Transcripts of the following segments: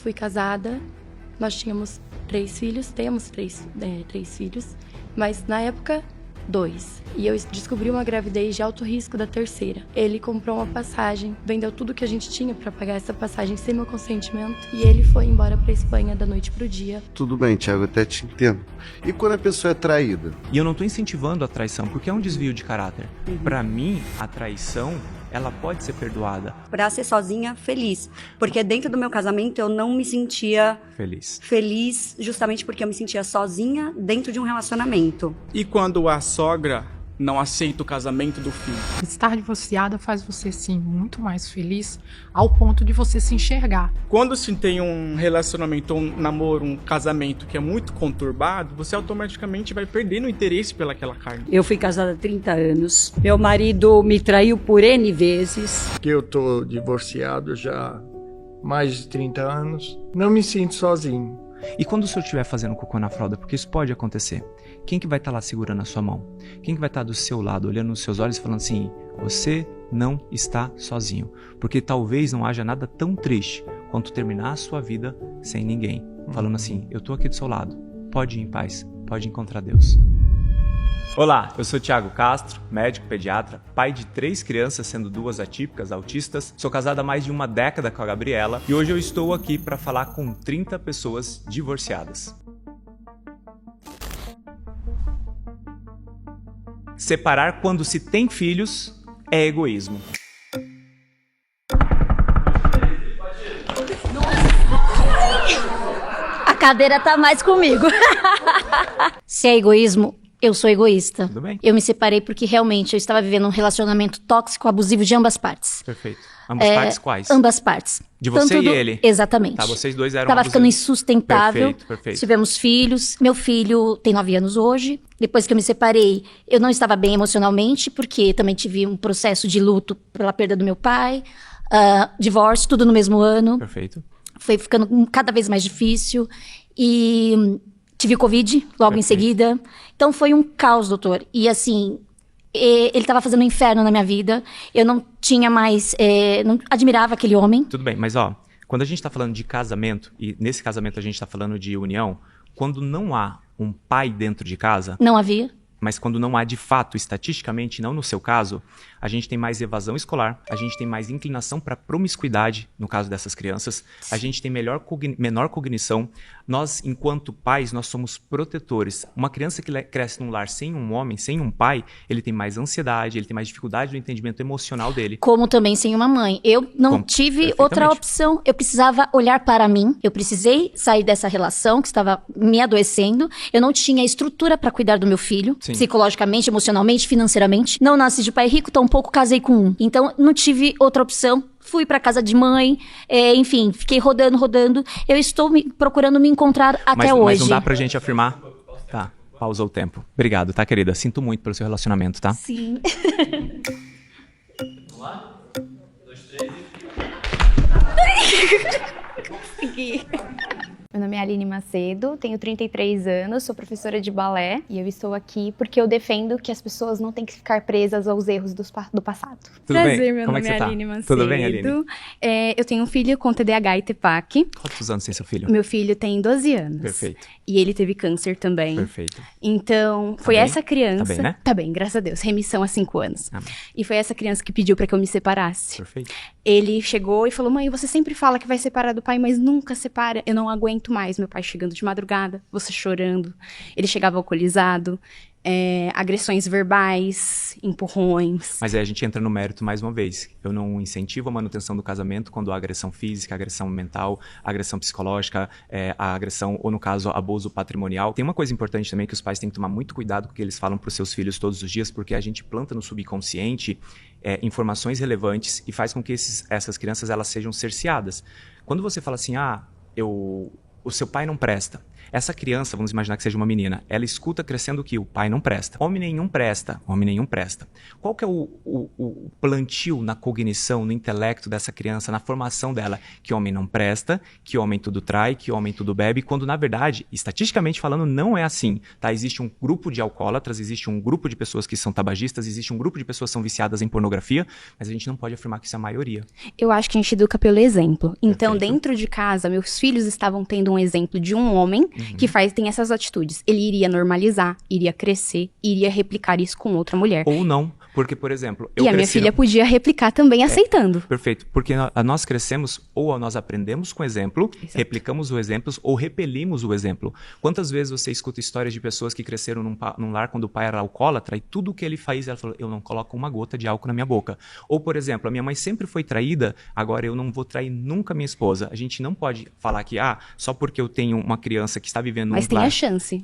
fui casada, nós tínhamos 3 filhos, temos três filhos, mas na época 2. E eu descobri uma gravidez de alto risco da 3ª. Ele comprou uma passagem, vendeu tudo que a gente tinha pra pagar essa passagem sem meu consentimento e ele foi embora pra Espanha da noite pro dia. Tudo bem, Thiago, até te entendo. E quando a pessoa é traída? E eu não tô incentivando a traição, porque é um desvio de caráter. Pra mim, a traição, ela pode ser perdoada. Pra ser sozinha, feliz. Porque dentro do meu casamento eu não me sentia feliz justamente porque eu me sentia sozinha dentro de um relacionamento. E quando a sogra não aceita o casamento do filho? Estar divorciada faz você, sim, muito mais feliz ao ponto de você se enxergar. Quando se tem um relacionamento, um namoro, um casamento que é muito conturbado, você automaticamente vai perdendo o interesse pelaquela carne. Eu fui casada há 30 anos. Meu marido me traiu por N vezes. Eu tô divorciado já há mais de 30 anos. Não me sinto sozinho. E quando o senhor estiver fazendo cocô na fralda, porque isso pode acontecer, quem que vai estar lá segurando a sua mão? Quem que vai estar do seu lado, olhando nos seus olhos e falando assim, você não está sozinho? Porque talvez não haja nada tão triste quanto terminar a sua vida sem ninguém. Falando assim, eu tô aqui do seu lado, pode ir em paz, pode encontrar Deus. Olá, eu sou Thiago Castro, médico pediatra, pai de 3 crianças, sendo 2 atípicas, autistas. Sou casado há mais de uma década com a Gabriela e hoje eu estou aqui para falar com 30 pessoas divorciadas. Separar quando se tem filhos é egoísmo. A cadeira tá mais comigo. Se é egoísmo, eu sou egoísta. Tudo bem. Eu me separei porque realmente eu estava vivendo um relacionamento tóxico, abusivo de ambas partes. Perfeito. Ambas partes quais? Ambas partes. De você e ele? Exatamente. Tá, vocês dois eram Tava abusivos. ficando insustentável. Perfeito. Tivemos filhos. Meu filho tem 9 anos hoje. Depois que eu me separei, eu não estava bem emocionalmente, porque também tive um processo de luto pela perda do meu pai. Divórcio, tudo no mesmo ano. Perfeito. Foi ficando cada vez mais difícil. E tive Covid logo em seguida. Então foi um caos, doutor. E assim, ele estava fazendo um inferno na minha vida. Eu não tinha mais... não admirava aquele homem. Tudo bem, mas ó, quando a gente tá falando de casamento, e nesse casamento a gente tá falando de união, quando não há um pai dentro de casa... Não havia. Mas quando não há de fato, estatisticamente, não no seu caso, a gente tem mais evasão escolar, a gente tem mais inclinação para promiscuidade, no caso dessas crianças, a gente tem menor cognição. Nós, enquanto pais, nós somos protetores. Uma criança que cresce num lar sem um homem, sem um pai, ele tem mais ansiedade, ele tem mais dificuldade no entendimento emocional dele. Como também sem uma mãe. Eu não tive outra opção. Eu precisava olhar para mim. Eu precisei sair dessa relação que estava me adoecendo. Eu não tinha estrutura para cuidar do meu filho. Sim. Psicologicamente, emocionalmente, financeiramente. Não nasci de pai rico, tampouco casei com um. Então, não tive outra opção. Fui pra casa de mãe, enfim, fiquei rodando. Eu estou procurando me encontrar até hoje. Mas não dá pra gente afirmar... Tá, pausou o tempo. Obrigado, tá, querida? Sinto muito pelo seu relacionamento, tá? Sim. Vamos lá? 1, 2, 3 Consegui. Meu nome é Aline Macedo, tenho 33 anos, sou professora de balé e eu estou aqui porque eu defendo que as pessoas não têm que ficar presas aos erros do passado. Tudo Prazer, bem? meu Como nome é que você tá? Aline Macedo. Tudo bem, Aline? Eu tenho um filho com TDAH e TEPAC. Quantos anos tem seu filho? Meu filho tem 12 anos. Perfeito. E ele teve câncer também. Perfeito. Então, foi essa criança... Tá bem, né? Tá bem, graças a Deus. Remissão há 5 anos. Amém. E foi essa criança que pediu pra que eu me separasse. Perfeito. Ele chegou e falou, mãe, você sempre fala que vai separar do pai, mas nunca separa. Eu não aguento mais meu pai chegando de madrugada, você chorando. Ele chegava alcoolizado, agressões verbais, empurrões. Mas aí a gente entra no mérito mais uma vez. Eu não incentivo a manutenção do casamento quando há agressão física, agressão mental, agressão psicológica, a agressão, ou no caso, abuso patrimonial. Tem uma coisa importante também que os pais têm que tomar muito cuidado com o que eles falam para os seus filhos todos os dias, porque a gente planta no subconsciente informações relevantes e faz com que essas crianças elas sejam cerceadas. Quando você fala assim, o seu pai não presta, Essa criança, vamos imaginar que seja uma menina, ela escuta crescendo que o pai não presta. Homem nenhum presta. Homem nenhum presta. Qual que é o plantio na cognição, no intelecto dessa criança, na formação dela? Que homem não presta, que homem tudo trai, que homem tudo bebe, quando na verdade, estatisticamente falando, não é assim, tá? Existe um grupo de alcoólatras, existe um grupo de pessoas que são tabagistas, existe um grupo de pessoas que são viciadas em pornografia, mas a gente não pode afirmar que isso é a maioria. Eu acho que a gente educa pelo exemplo. Então, dentro de casa, meus filhos estavam tendo um exemplo de um homem que tem essas atitudes. Ele iria normalizar, iria crescer, iria replicar isso com outra mulher. Ou não. Porque, por exemplo... E a minha filha podia replicar também aceitando. Perfeito. Porque nós crescemos, ou nós aprendemos com o exemplo, replicamos o exemplo, ou repelimos o exemplo. Quantas vezes você escuta histórias de pessoas que cresceram num lar quando o pai era alcoólatra e tudo o que ele faz, ela falou, eu não coloco uma gota de álcool na minha boca. Ou, por exemplo, a minha mãe sempre foi traída, agora eu não vou trair nunca minha esposa. A gente não pode falar que, só porque eu tenho uma criança que está vivendo num lar... Mas tem a chance.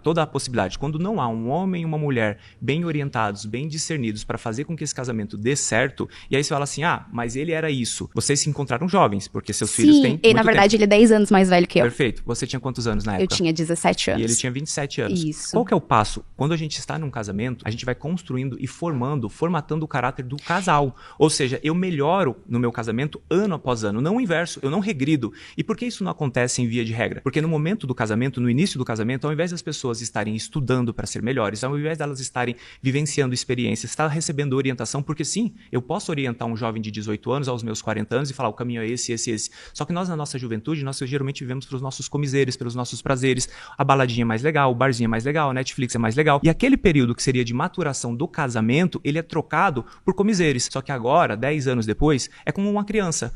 Toda a possibilidade. Quando não há um homem e uma mulher bem orientados, bem discernidos para fazer com que esse casamento dê certo, e aí você fala assim, mas ele era isso. Vocês se encontraram jovens, porque seus filhos têm muito na verdade tempo. Ele é 10 anos mais velho que eu. Perfeito. Você tinha quantos anos na época? Eu tinha 17 anos. E ele tinha 27 anos. Isso. Qual que é o passo? Quando a gente está num casamento, a gente vai construindo e formatando o caráter do casal. Ou seja, eu melhoro no meu casamento ano após ano, não o inverso, eu não regrido. E por que isso não acontece em via de regra? Porque no momento do casamento, no início do casamento, ao invés das pessoas estarem estudando para ser melhores, ao invés delas estarem vivenciando experiências, estar recebendo orientação, porque sim, eu posso orientar um jovem de 18 anos aos meus 40 anos e falar, o caminho é esse. Só que nós, na nossa juventude, nós geralmente vivemos para os nossos comiseres, pelos nossos prazeres, a baladinha é mais legal, o barzinho é mais legal, a Netflix é mais legal. E aquele período que seria de maturação do casamento, ele é trocado por comiseres. Só que agora, 10 anos depois, é como uma criança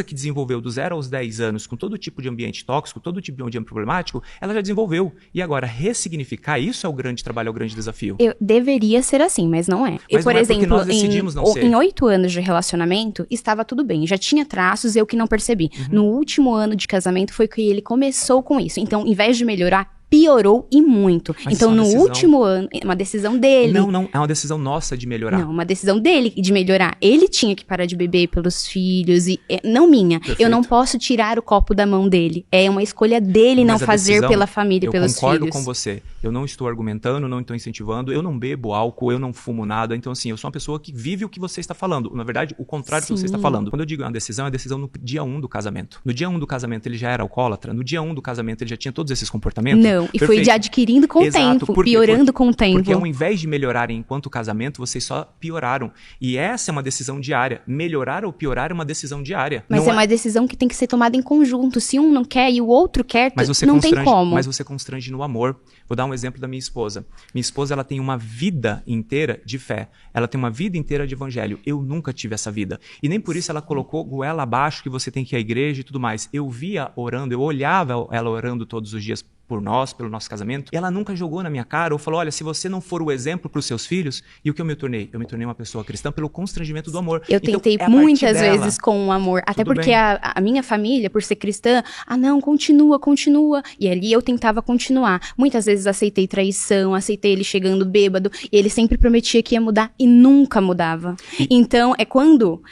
que desenvolveu do 0 aos 10 anos com todo tipo de ambiente tóxico, todo tipo de ambiente problemático, ela já desenvolveu. E agora, ressignificar isso é o grande trabalho, é o grande desafio. Deveria ser assim, mas não é. Mas por exemplo, nós decidimos não ser. Em 8 anos de relacionamento, estava tudo bem. Já tinha traços, eu que não percebi. No último ano de casamento foi que ele começou com isso. Então, em vez de melhorar, piorou e muito. Mas então, no último ano, é uma decisão dele. Não, é uma decisão nossa de melhorar. Não, uma decisão dele de melhorar. Ele tinha que parar de beber pelos filhos, e não minha. Perfeito. Eu não posso tirar o copo da mão dele. É uma escolha dele não fazer pela família e pelos filhos. Eu concordo com você. Eu não estou argumentando, não estou incentivando, eu não bebo álcool, eu não fumo nada. Então, assim, eu sou uma pessoa que vive o que você está falando. Na verdade, o contrário do que você está falando. Quando eu digo uma decisão, é a decisão no dia 1 do casamento. No dia 1 do casamento, ele já era alcoólatra? No dia 1 do casamento, ele já tinha todos esses comportamentos? Não, e foi de adquirindo com o tempo, piorando com o tempo. Porque ao invés de melhorarem enquanto casamento, vocês só pioraram. E essa é uma decisão diária. Melhorar ou piorar é uma decisão diária. Mas é uma decisão que tem que ser tomada em conjunto. Se um não quer e o outro quer, não tem como. Mas você constrange no amor. Vou dar um exemplo da minha esposa. Minha esposa, ela tem uma vida inteira de fé. Ela tem uma vida inteira de evangelho. Eu nunca tive essa vida. E nem por isso ela colocou goela abaixo que você tem que ir à igreja e tudo mais. Eu via orando, eu olhava ela orando todos os dias por nós, pelo nosso casamento, e ela nunca jogou na minha cara ou falou, olha, se você não for o exemplo para os seus filhos, e o que eu me tornei? Eu me tornei uma pessoa cristã pelo constrangimento do amor. Eu tentei muitas vezes com o amor, até porque a minha família, por ser cristã, não, continua, e ali eu tentava continuar. Muitas vezes aceitei traição, aceitei ele chegando bêbado, e ele sempre prometia que ia mudar, e nunca mudava. Então, é quando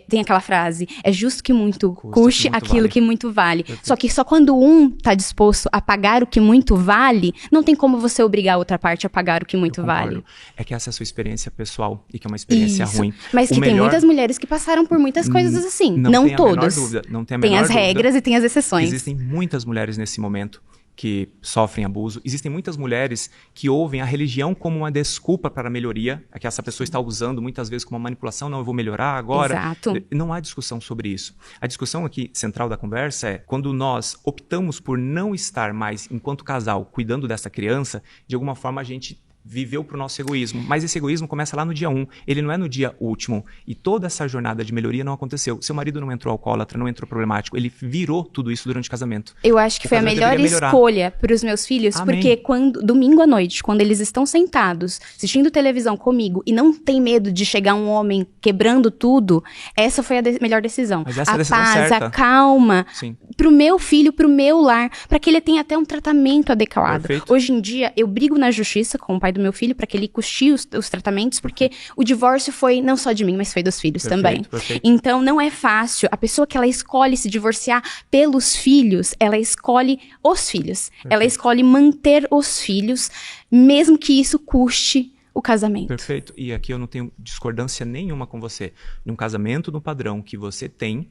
tem aquela frase, é justo que muito custe aquilo que muito vale. Só que só quando um tá disposto a pagar o que muito vale, não tem como você obrigar a outra parte a pagar o que muito vale. É que essa é a sua experiência pessoal e que é uma experiência ruim. Mas que tem muitas mulheres que passaram por muitas coisas assim. Não todas. Não tem a menor dúvida. Tem as regras e tem as exceções. Existem muitas mulheres nesse momento que sofrem abuso. Existem muitas mulheres que ouvem a religião como uma desculpa para a melhoria, que essa pessoa está usando muitas vezes como uma manipulação, não, eu vou melhorar agora. Exato. Não há discussão sobre isso. A discussão aqui, central da conversa, é quando nós optamos por não estar mais, enquanto casal, cuidando dessa criança, de alguma forma a gente viveu pro nosso egoísmo, mas esse egoísmo começa lá no dia 1, ele não é no dia último, e toda essa jornada de melhoria não aconteceu. Seu marido não entrou alcoólatra, não entrou problemático, ele virou tudo isso durante o casamento. Eu acho que foi a melhor escolha para os meus filhos, porque domingo à noite, quando eles estão sentados, assistindo televisão comigo, e não tem medo de chegar um homem quebrando tudo, essa foi a melhor decisão. Mas essa é a decisão paz, certa. A calma, sim, pro meu filho, pro meu lar, pra que ele tenha até um tratamento adequado. Perfeito. Hoje em dia, eu brigo na justiça com o pai do meu filho pra que ele custeie os tratamentos, porque o divórcio foi não só de mim, mas foi dos filhos também. Perfeito. Então, não é fácil. A pessoa que ela escolhe se divorciar pelos filhos, ela escolhe os filhos. Ela escolhe manter os filhos, mesmo que isso custe o casamento. Perfeito. E aqui eu não tenho discordância nenhuma com você. Num casamento no padrão que você tem,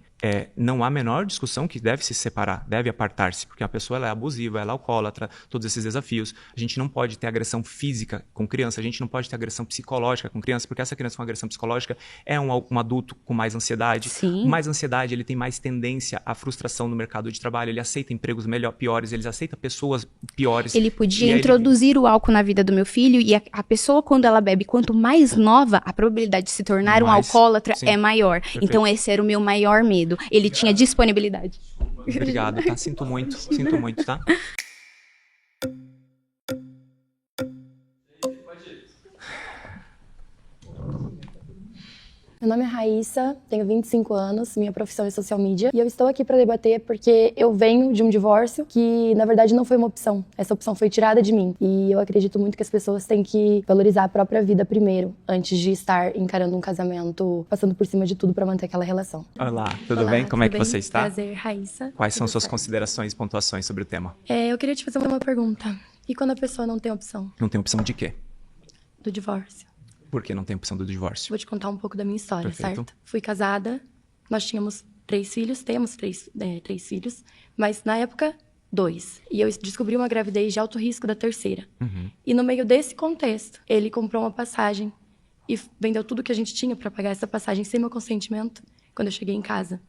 não há a menor discussão que deve se separar, deve apartar-se, porque a pessoa ela é abusiva, ela é alcoólatra, todos esses desafios. A gente não pode ter agressão física com criança, a gente não pode ter agressão psicológica com criança, porque essa criança com agressão psicológica é um adulto com mais ansiedade. Sim. Mais ansiedade, ele tem mais tendência à frustração no mercado de trabalho, ele aceita empregos piores, ele aceita pessoas piores. Ele podia introduzir o álcool na vida do meu filho e a pessoa, quando ela bebe, quanto mais nova, a probabilidade de se tornar um alcoólatra é maior. Perfeito. Então, esse era o meu maior medo. Ele tinha disponibilidade. Obrigado, tá? Sinto muito, tá? Meu nome é Raíssa, tenho 25 anos, minha profissão é social media e eu estou aqui para debater porque eu venho de um divórcio que, na verdade, não foi uma opção. Essa opção foi tirada de mim e eu acredito muito que as pessoas têm que valorizar a própria vida primeiro, antes de estar encarando um casamento, passando por cima de tudo para manter aquela relação. Olá, tudo bem? Como é que você está? Prazer, Raíssa. Quais são suas considerações e pontuações sobre o tema? Eu queria te fazer uma pergunta. E quando a pessoa não tem opção? Não tem opção de quê? Do divórcio. Por que não tem opção do divórcio? Vou te contar um pouco da minha história, Perfeito. certo? Fui casada, nós tínhamos 3 filhos, temos três filhos, mas na época, 2. E eu descobri uma gravidez de alto risco da terceira. Uhum. E no meio desse contexto, ele comprou uma passagem e vendeu tudo que a gente tinha para pagar essa passagem sem meu consentimento. Quando eu cheguei em casa,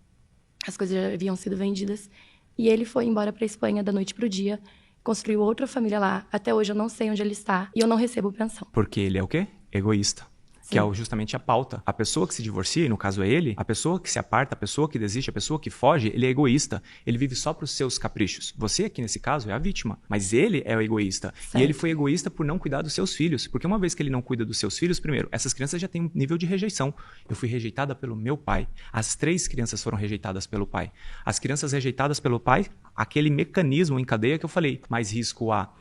as coisas já haviam sido vendidas. E ele foi embora para a Espanha da noite pro dia, construiu outra família lá. Até hoje eu não sei onde ele está e eu não recebo pensão. Porque ele é o quê? Egoísta. Sim. Que é justamente a pauta. A pessoa que se divorcia, e no caso é ele, a pessoa que se aparta, a pessoa que desiste, a pessoa que foge, ele é egoísta. Ele vive só para os seus caprichos. Você aqui nesse caso é a vítima, mas ele é o egoísta. Certo. E ele foi egoísta por não cuidar dos seus filhos. Porque uma vez que ele não cuida dos seus filhos, primeiro, essas crianças já têm um nível de rejeição. Eu fui rejeitada pelo meu pai. As 3 crianças foram rejeitadas pelo pai. As crianças rejeitadas pelo pai, aquele mecanismo em cadeia que eu falei, mais risco a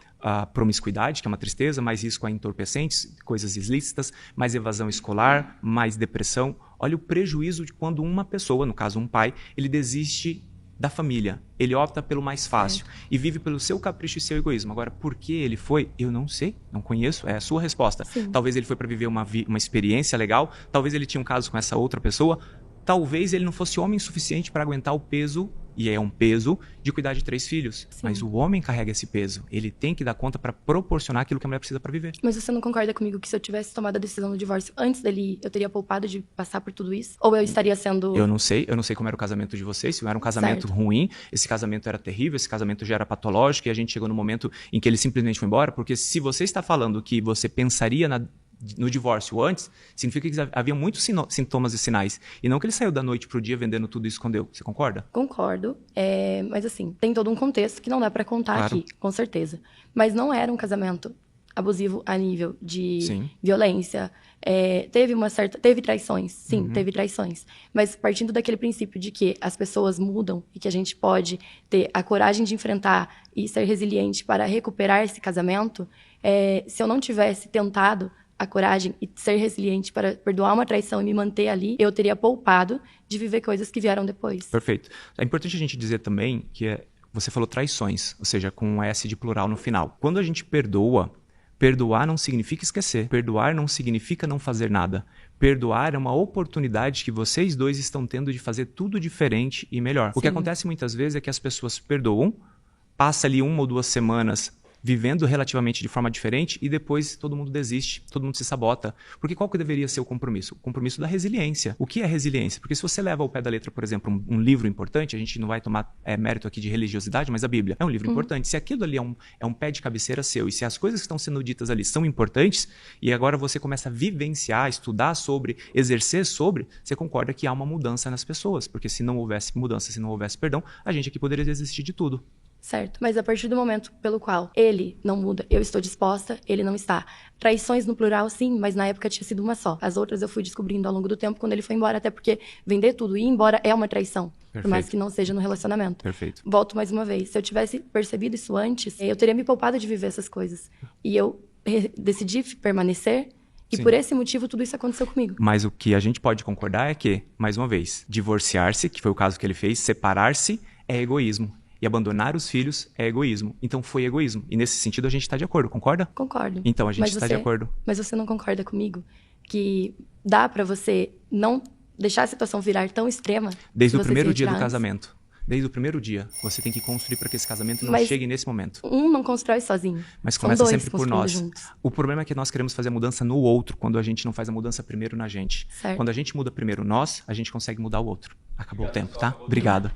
promiscuidade, que é uma tristeza, mais risco a entorpecentes, coisas ilícitas, mais evasão escolar, mais depressão. Olha o prejuízo de quando uma pessoa, no caso um pai, ele desiste da família. Ele opta pelo mais fácil e vive pelo seu capricho e seu egoísmo. Agora, por que ele foi? Eu não sei, não conheço, é a sua resposta. Sim. Talvez ele foi para viver uma experiência legal, talvez ele tinha um caso com essa outra pessoa, talvez ele não fosse homem suficiente para aguentar o peso, e é um peso, de cuidar de 3 filhos. Sim. Mas o homem carrega esse peso. Ele tem que dar conta para proporcionar aquilo que a mulher precisa para viver. Mas você não concorda comigo que se eu tivesse tomado a decisão do divórcio antes dele, eu teria poupado de passar por tudo isso? Ou eu estaria sendo... Eu não sei como era o casamento de vocês. Se era um casamento ruim, esse casamento era terrível, esse casamento já era patológico e a gente chegou no momento em que ele simplesmente foi embora, porque se você está falando que você pensaria no divórcio antes, significa que havia muitos sintomas e sinais. E não que ele saiu da noite pro dia vendendo tudo e escondeu. Você concorda? Concordo. Mas assim, tem todo um contexto que não dá pra contar claro. Aqui, com certeza. Mas não era um casamento abusivo a nível de sim. violência. Teve traições. Sim, teve traições. Mas partindo daquele princípio de que as pessoas mudam e que a gente pode ter a coragem de enfrentar e ser resiliente para recuperar esse casamento, se eu não tivesse tentado a coragem e ser resiliente para perdoar uma traição e me manter ali, eu teria poupado de viver coisas que vieram depois. Perfeito. É importante a gente dizer também que você falou traições, ou seja, com um S de plural no final. Quando a gente perdoar não significa esquecer. Perdoar não significa não fazer nada. Perdoar é uma oportunidade que vocês dois estão tendo de fazer tudo diferente e melhor. Sim. O que acontece muitas vezes é que as pessoas perdoam, passa ali 1 ou 2 semanas vivendo relativamente de forma diferente e depois todo mundo desiste, todo mundo se sabota. Porque qual que deveria ser o compromisso? O compromisso da resiliência. O que é resiliência? Porque se você leva ao pé da letra, por exemplo, um livro importante, a gente não vai tomar mérito aqui de religiosidade, mas a Bíblia é um livro importante. Se aquilo ali é um pé de cabeceira seu e se as coisas que estão sendo ditas ali são importantes e agora você começa a vivenciar, estudar sobre, exercer sobre, você concorda que há uma mudança nas pessoas. Porque se não houvesse mudança, se não houvesse perdão, a gente aqui poderia desistir de tudo. Certo, mas a partir do momento pelo qual ele não muda, eu estou disposta, ele não está. Traições no plural, sim, mas na época tinha sido uma só. As outras eu fui descobrindo ao longo do tempo quando ele foi embora, até porque vender tudo e ir embora é uma traição. por mais que não seja no relacionamento. Perfeito. Volto mais uma vez. Se eu tivesse percebido isso antes, eu teria me poupado de viver essas coisas. E eu decidi permanecer, e por esse motivo tudo isso aconteceu comigo. Mas o que a gente pode concordar é que, mais uma vez, divorciar-se, que foi o caso que ele fez, separar-se é egoísmo. E abandonar os filhos é egoísmo. Então foi egoísmo. E nesse sentido a gente está de acordo, concorda? Concordo. Então a gente está de acordo. Mas você não concorda comigo que dá pra você não deixar a situação virar tão extrema? Desde o primeiro dia do casamento. Desde o primeiro dia, você tem que construir para que esse casamento não chegue nesse momento. Um não constrói sozinho. Mas começa sempre por nós. Juntos. O problema é que nós queremos fazer a mudança no outro, quando a gente não faz a mudança primeiro na gente. Certo. Quando a gente muda primeiro nós, a gente consegue mudar o outro. Acabou o tempo, tá? Obrigado.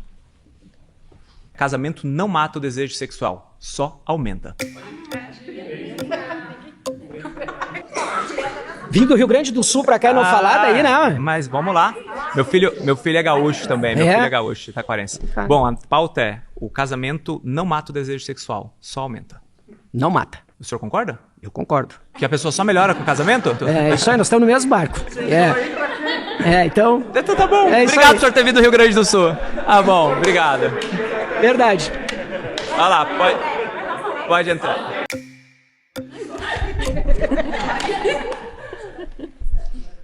Casamento não mata o desejo sexual, só aumenta. Vim do Rio Grande do Sul pra cá e não falar daí, não. Mas vamos lá. Meu filho é gaúcho também, meu filho é gaúcho, taquarense. Bom, a pauta é, o casamento não mata o desejo sexual, só aumenta. Não mata. O senhor concorda? Eu concordo. Que a pessoa só melhora com o casamento? É, isso aí, nós estamos no mesmo barco. Então... Então tá bom. Obrigado por senhor ter vindo do Rio Grande do Sul. Ah, bom, obrigado. Verdade. Vai lá, pode entrar.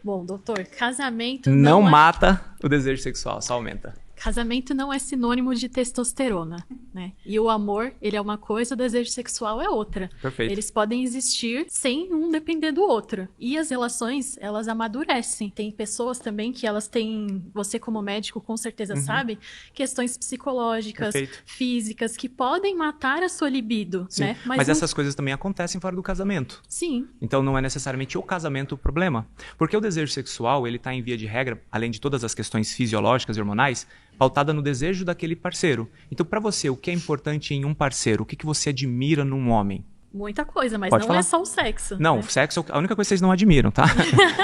Bom, doutor, casamento não mata o desejo sexual, só aumenta. Casamento não é sinônimo de testosterona, né? E o amor, ele é uma coisa, o desejo sexual é outra. Perfeito. Eles podem existir sem um depender do outro. E as relações, elas amadurecem. Tem pessoas também que elas têm, você como médico com certeza sabe, questões psicológicas, físicas, que podem matar a sua libido, né? Mas essas coisas também acontecem fora do casamento. Sim. Então não é necessariamente o casamento o problema. Porque o desejo sexual, ele está em via de regra, além de todas as questões fisiológicas e hormonais, pautada no desejo daquele parceiro. Então, para você, o que é importante em um parceiro? O que você admira num homem? Muita coisa, mas Pode não falar? é só o sexo. Não, né? Sexo é a única coisa que vocês não admiram, tá?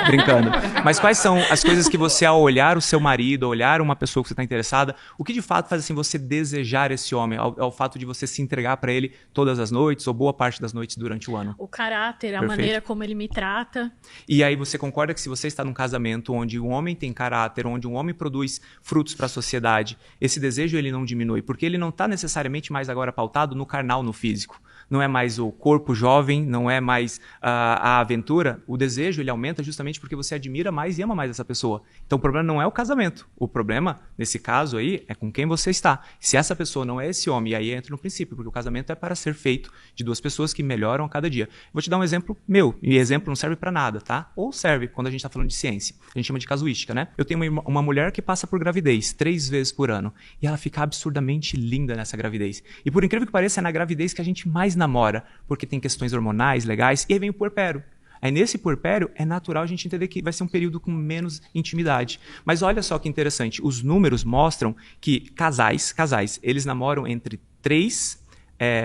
Brincando. Mas quais são as coisas que você, ao olhar o seu marido, ao olhar uma pessoa que você está interessada, o que de fato faz assim você desejar esse homem? Ao fato de você se entregar para ele todas as noites ou boa parte das noites durante o ano? O caráter, a maneira como ele me trata. E aí você concorda que se você está num casamento onde um homem tem caráter, onde um homem produz frutos para a sociedade, esse desejo ele não diminui, porque ele não está necessariamente mais agora pautado no carnal, no físico. Não é mais o corpo jovem, não é mais a aventura. O desejo ele aumenta justamente porque você admira mais e ama mais essa pessoa. Então o problema não é o casamento. O problema, nesse caso aí, é com quem você está. Se essa pessoa não é esse homem, e aí entra no princípio, porque o casamento é para ser feito de duas pessoas que melhoram a cada dia. Vou te dar um exemplo meu, e exemplo não serve para nada, tá? Ou serve quando a gente está falando de ciência. A gente chama de casuística, né? Eu tenho uma mulher que passa por gravidez 3 vezes por ano, e ela fica absurdamente linda nessa gravidez. E por incrível que pareça, é na gravidez que a gente mais namora, porque tem questões hormonais, legais, e aí vem o puerpério. Aí nesse puerpério é natural a gente entender que vai ser um período com menos intimidade. Mas olha só que interessante, os números mostram que casais, eles namoram entre 3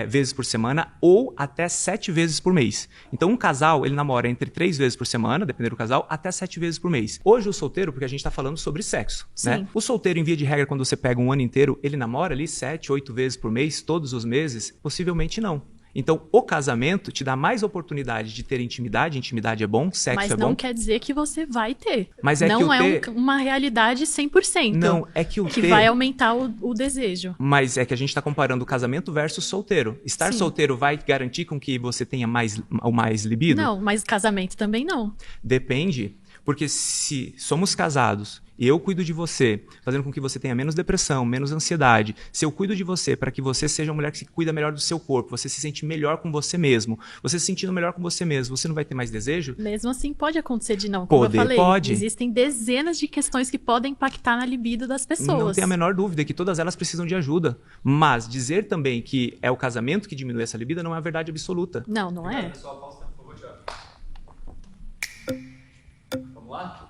vezes por semana ou até 7 vezes por mês. Então um casal, ele namora entre 3 vezes por semana, dependendo do casal, até 7 vezes por mês. Hoje o solteiro, porque a gente está falando sobre sexo, né? O solteiro, em via de regra, quando você pega um ano inteiro, ele namora ali 7, 8 vezes por mês, todos os meses? Possivelmente não. Então, o casamento te dá mais oportunidade de ter intimidade. Intimidade é bom, sexo é bom. Mas não quer dizer que você vai ter. Mas é não que uma realidade 100%. Não, é que que vai aumentar o desejo. Mas é que a gente está comparando o casamento versus solteiro. Estar solteiro vai garantir com que você tenha mais libido? Não, mas casamento também não. Depende, porque se somos casados e eu cuido de você, fazendo com que você tenha menos depressão, menos ansiedade, se eu cuido de você para que você seja uma mulher que se cuida melhor do seu corpo, você se sente melhor com você mesmo, você se sentindo melhor com você mesmo, você não vai ter mais desejo? Mesmo assim, pode acontecer de não, como eu falei. Pode. Existem dezenas de questões que podem impactar na libido das pessoas. Não tem a menor dúvida que todas elas precisam de ajuda. Mas dizer também que é o casamento que diminui essa libido não é a verdade absoluta. Não, não é. Vamos lá?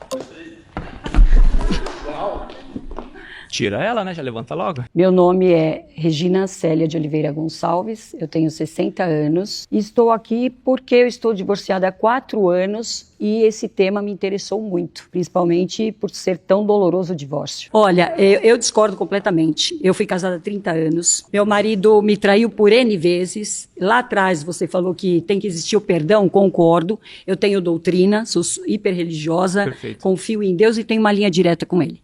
Tira ela, né? Já levanta logo. Meu nome é Regina Célia de Oliveira Gonçalves, eu tenho 60 anos e estou aqui porque eu estou divorciada há 4 anos e esse tema me interessou muito, principalmente por ser tão doloroso o divórcio. Olha, eu discordo completamente. Eu fui casada há 30 anos, meu marido me traiu por N vezes. Lá atrás você falou que tem que existir o perdão, concordo. Eu tenho doutrina, sou hiper religiosa, confio em Deus e tenho uma linha direta com ele.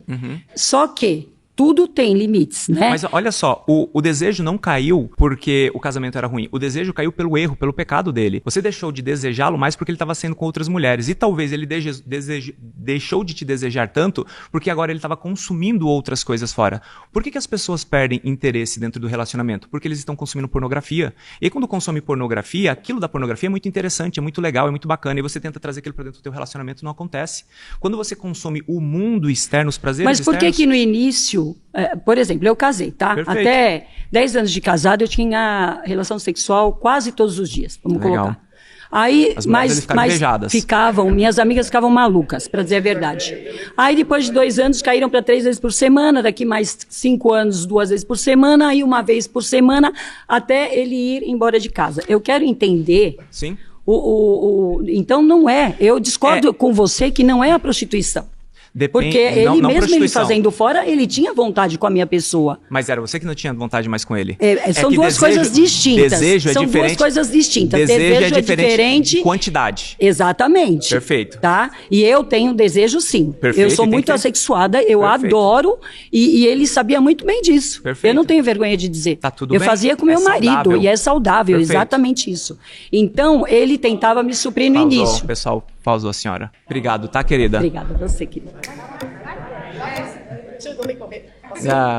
Só que tudo tem limites, né? Mas olha só, o desejo não caiu porque o casamento era ruim. O desejo caiu pelo erro, pelo pecado dele. Você deixou de desejá-lo mais porque ele estava saindo com outras mulheres. E talvez ele deixou de te desejar tanto porque agora ele estava consumindo outras coisas fora. Por que as pessoas perdem interesse dentro do relacionamento? Porque eles estão consumindo pornografia. E aí, quando consome pornografia, aquilo da pornografia é muito interessante, é muito legal, é muito bacana. E você tenta trazer aquilo para dentro do teu relacionamento, não acontece. Quando você consome o mundo externo, os prazeres Mas por externos... que no início, por exemplo, eu casei, tá? Perfeito. Até 10 anos de casado eu tinha relação sexual quase todos os dias, vamos Legal. colocar. Aí, minhas amigas ficavam malucas, para dizer a verdade. Aí depois de 2 anos caíram para 3 vezes por semana, daqui mais 5 anos 2 vezes por semana, aí 1 vez por semana, até ele ir embora de casa. Eu quero entender... Sim. Então não é, eu discordo com você que não é a prostituição. Porque ele mesmo ele fazendo fora, ele tinha vontade com a minha pessoa. Mas era você que não tinha vontade mais com ele. São duas coisas distintas. Desejo é são diferente. Duas coisas distintas. Desejo é diferente de quantidade. Exatamente. Perfeito. Tá? E eu tenho desejo sim. Perfeito, eu sou muito assexuada, eu adoro, e ele sabia muito bem disso. Perfeito. Eu não tenho vergonha de dizer. Tá tudo eu bem. fazia com meu marido, saudável. e é saudável, Perfeito. exatamente isso. Então, ele tentava me suprir no início. Pessoal, pausou a senhora. Obrigado, tá, querida? Obrigada a você, querida. Deixa eu também correr.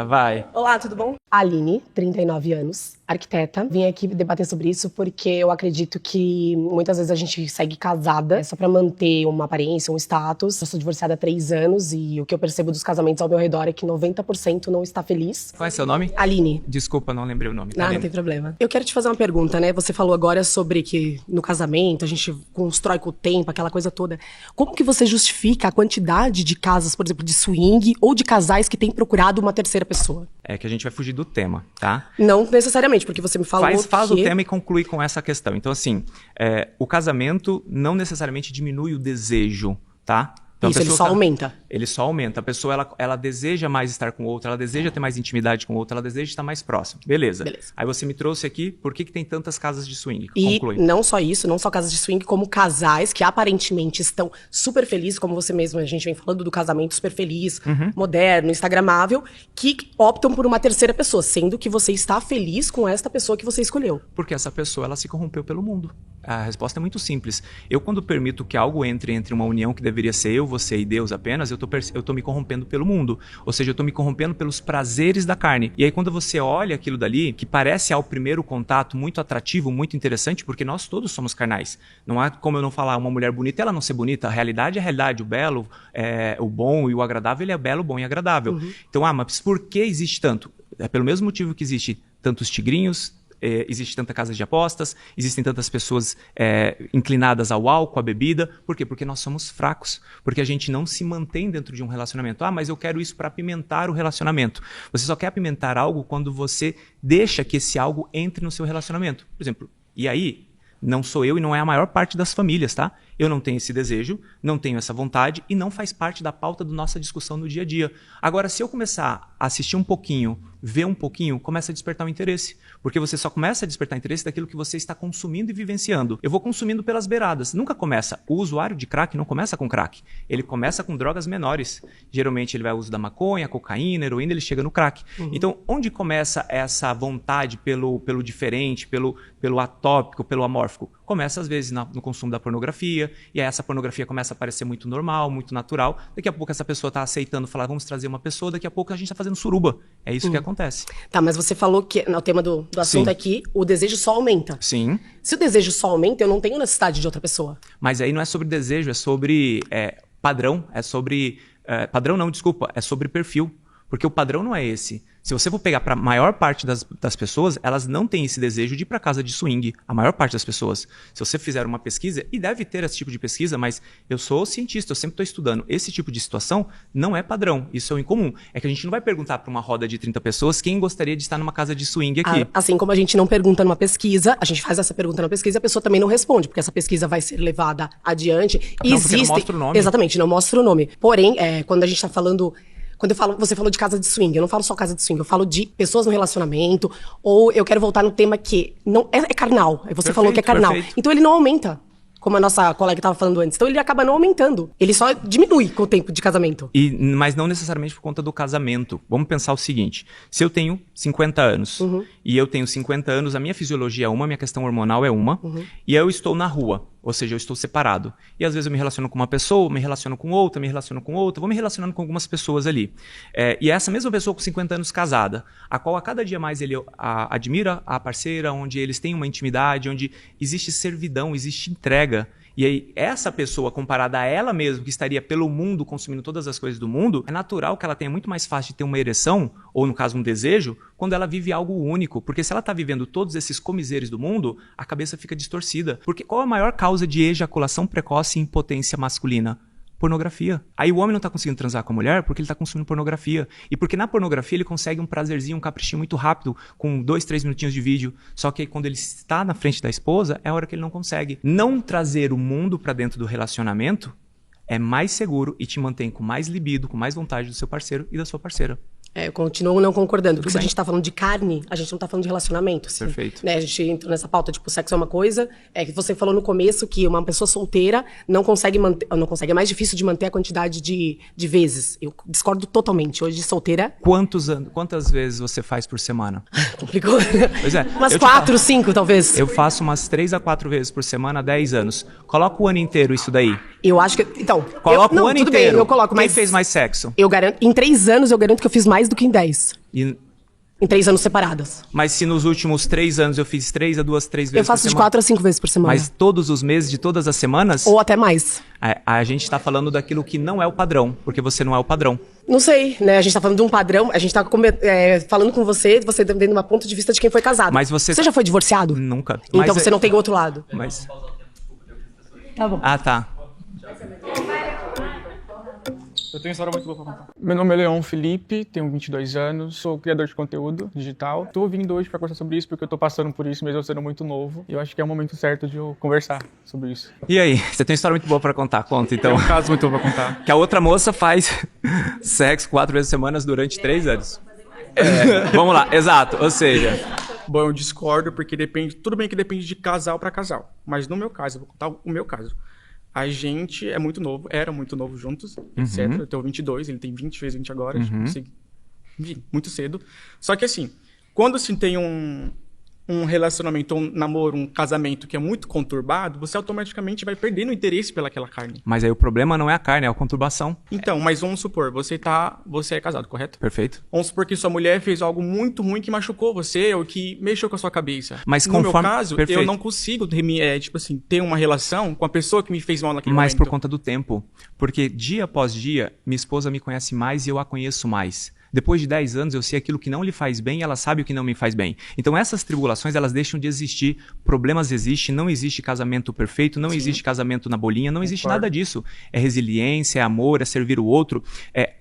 Vai. Olá, tudo bom? Aline, 39 anos, arquiteta. Vim aqui debater sobre isso porque eu acredito que muitas vezes a gente segue casada só pra manter uma aparência, um status. Eu sou divorciada há 3 anos e o que eu percebo dos casamentos ao meu redor é que 90% não está feliz. Qual é seu nome? Aline. Desculpa, não lembrei o nome. Não tem problema. Eu quero te fazer uma pergunta, né? Você falou agora sobre que no casamento a gente constrói com o tempo, aquela coisa toda. Como que você justifica a quantidade de casas, por exemplo, de swing ou de casais que têm procurado uma terceira pessoa? É que a gente vai fugir do tema, tá? Não necessariamente, porque você me falou Faz o tema e conclui com essa questão. Então, assim, o casamento não necessariamente diminui o desejo, tá? Então, isso, ele só aumenta. Ele só aumenta. A pessoa, ela deseja mais estar com outra, ela deseja ter mais intimidade com outra, ela deseja estar mais próximo. Beleza. Aí você me trouxe aqui, por que tem tantas casas de swing? E conclui. Não só isso, não só casas de swing, como casais que aparentemente estão super felizes, como você mesmo, a gente vem falando do casamento super feliz, moderno, instagramável, que optam por uma terceira pessoa, sendo que você está feliz com esta pessoa que você escolheu. Porque essa pessoa, ela se corrompeu pelo mundo. A resposta é muito simples. Eu, quando permito que algo entre uma união que deveria ser eu, você e Deus apenas, eu tô me corrompendo pelo mundo. Ou seja, eu tô me corrompendo pelos prazeres da carne. E aí, quando você olha aquilo dali, que parece ao primeiro contato muito atrativo, muito interessante, porque nós todos somos carnais. Não há como eu não falar uma mulher bonita e ela não ser bonita. A realidade é a realidade. O belo, o bom e o agradável, ele é belo, bom e agradável. Então, mas por que existe tanto? É pelo mesmo motivo que existe tantos tigrinhos, existe tanta casa de apostas, existem tantas pessoas inclinadas ao álcool, à bebida. Por quê? Porque nós somos fracos. Porque a gente não se mantém dentro de um relacionamento. Mas eu quero isso para apimentar o relacionamento. Você só quer apimentar algo quando você deixa que esse algo entre no seu relacionamento. Por exemplo, e aí, não sou eu e não é a maior parte das famílias, tá? Eu não tenho esse desejo, não tenho essa vontade e não faz parte da pauta da nossa discussão no dia a dia. Agora, se eu começar a assistir um pouquinho, ver um pouquinho, começa a despertar o interesse. Porque você só começa a despertar interesse daquilo que você está consumindo e vivenciando. Eu vou consumindo pelas beiradas. Nunca começa. O usuário de crack não começa com crack. Ele começa com drogas menores. Geralmente ele vai ao uso da maconha, cocaína, heroína, ele chega no crack. Então, onde começa essa vontade pelo diferente, pelo atópico, pelo amórfico? Começa, às vezes, no consumo da pornografia, e aí essa pornografia começa a parecer muito normal, muito natural. Daqui a pouco essa pessoa está aceitando falar, vamos trazer uma pessoa, daqui a pouco a gente está fazendo suruba. É isso que acontece. Tá, mas você falou que o tema do assunto é que o desejo só aumenta. Sim. Se o desejo só aumenta, eu não tenho necessidade de outra pessoa. Mas aí não é sobre desejo, é sobre padrão, é sobre... padrão não, desculpa, é sobre perfil. Porque o padrão não é esse. Se você for pegar para a maior parte das pessoas, elas não têm esse desejo de ir para casa de swing. A maior parte das pessoas. Se você fizer uma pesquisa, e deve ter esse tipo de pesquisa, mas eu sou cientista, eu sempre estou estudando. Esse tipo de situação não é padrão. Isso é o incomum. É que a gente não vai perguntar para uma roda de 30 pessoas quem gostaria de estar numa casa de swing aqui. Assim como a gente não pergunta numa pesquisa, a gente faz essa pergunta na pesquisa e a pessoa também não responde, porque essa pesquisa vai ser levada adiante. Não, porque não mostra o nome. Exatamente, não mostra o nome. Porém, quando a gente está falando... você falou de casa de swing, eu não falo só casa de swing, eu falo de pessoas no relacionamento, ou eu quero voltar no tema que não é carnal. Você falou que é carnal. Perfeito. Então ele não aumenta. como a nossa colega estava falando antes. Então ele acaba não aumentando. Ele só diminui com o tempo de casamento. Mas não necessariamente por conta do casamento. Vamos pensar o seguinte. Se eu tenho 50 anos e eu tenho 50 anos, a minha fisiologia é uma, a minha questão hormonal é uma, e eu estou na rua. Ou seja, eu estou separado. E às vezes eu me relaciono com uma pessoa, me relaciono com outra, vou me relacionando com algumas pessoas ali. E essa mesma pessoa com 50 anos casada, a qual a cada dia mais ele admira a parceira, onde eles têm uma intimidade, onde existe servidão, existe entrega. E aí, essa pessoa, comparada a ela mesma, que estaria pelo mundo consumindo todas as coisas do mundo, é natural que ela tenha muito mais fácil de ter uma ereção, ou no caso um desejo, quando ela vive algo único. Porque se ela está vivendo todos esses comiseres do mundo, a cabeça fica distorcida. Porque qual a maior causa de ejaculação precoce e impotência masculina? Pornografia. Aí o homem não está conseguindo transar com a mulher porque ele está consumindo pornografia. E porque na pornografia ele consegue um prazerzinho, um caprichinho muito rápido, com 2, 3 minutinhos de vídeo. Só que aí, quando ele está na frente da esposa, é a hora que ele não consegue. Não trazer o mundo para dentro do relacionamento é mais seguro e te mantém com mais libido, com mais vontade do seu parceiro e da sua parceira. Eu continuo não concordando, porque se a gente tá falando de carne, a gente não tá falando de relacionamento. Assim, perfeito. Né? A gente entrou nessa pauta, tipo, sexo é uma coisa, que você falou no começo que uma pessoa solteira não consegue manter, é mais difícil de manter a quantidade de vezes. Eu discordo totalmente. Hoje, solteira... Quantas vezes você faz por semana? Complicou. Pois é. Umas 4, 5, talvez. Eu faço umas 3 a 4 vezes por semana há 10 anos. Coloca o ano inteiro isso daí. Eu acho que... Então... Coloca o ano tudo inteiro. Bem, eu coloco, mas... Quem fez mais sexo? Eu garanto... Em 3 anos, eu garanto que eu fiz mais do que em 10. Em 3 anos separados. Mas se nos últimos 3 anos eu fiz 3 a 2, 3 vezes por semana? Eu faço de 4 a 5 vezes por semana. Mas todos os meses, de todas as semanas? Ou até mais. A gente tá falando daquilo que não é o padrão, porque você não é o padrão. Não sei, né? A gente tá falando de um padrão, a gente tá falando com você dando uma ponto de vista de quem foi casado. Mas você já foi divorciado? Nunca. Então você não tem o outro lado. Mas... Tá bom. Ah, tá. Eu tenho uma história muito boa pra contar. Meu nome é Leon Felipe, tenho 22 anos, sou criador de conteúdo digital. Tô vindo hoje pra conversar sobre isso porque eu tô passando por isso mesmo eu sendo muito novo. E eu acho que é o momento certo de eu conversar sobre isso. E aí, você tem uma história muito boa pra contar? Conta, então. Tem um caso muito bom pra contar. Que a outra moça faz sexo 4 vezes por semana durante 3 anos. Vamos lá, exato, ou seja... Bom, eu discordo porque depende... Tudo bem que depende de casal pra casal. Mas no meu caso, eu vou contar o meu caso. A gente é muito novo, era muito novo juntos, etc. Eu tenho 22, ele tem 20, fez 20 agora. Enfim, muito cedo. Só que assim, quando se tem um relacionamento, um namoro, um casamento que é muito conturbado, você automaticamente vai perdendo o interesse pelaquela carne. Mas aí o problema não é a carne, é a conturbação. Então, mas vamos supor, você é casado, correto? Perfeito. Vamos supor que sua mulher fez algo muito ruim que machucou você ou que mexeu com a sua cabeça. Mas no meu caso, eu não consigo ter uma relação com a pessoa que me fez mal naquele momento. Mas por conta do tempo. Porque dia após dia, minha esposa me conhece mais e eu a conheço mais. Depois de 10 anos, eu sei aquilo que não lhe faz bem e ela sabe o que não me faz bem. Então essas tribulações, elas deixam de existir. Problemas existem, não existe casamento perfeito, não existe casamento na bolinha, não existe nada disso. É resiliência, é amor, é servir o outro.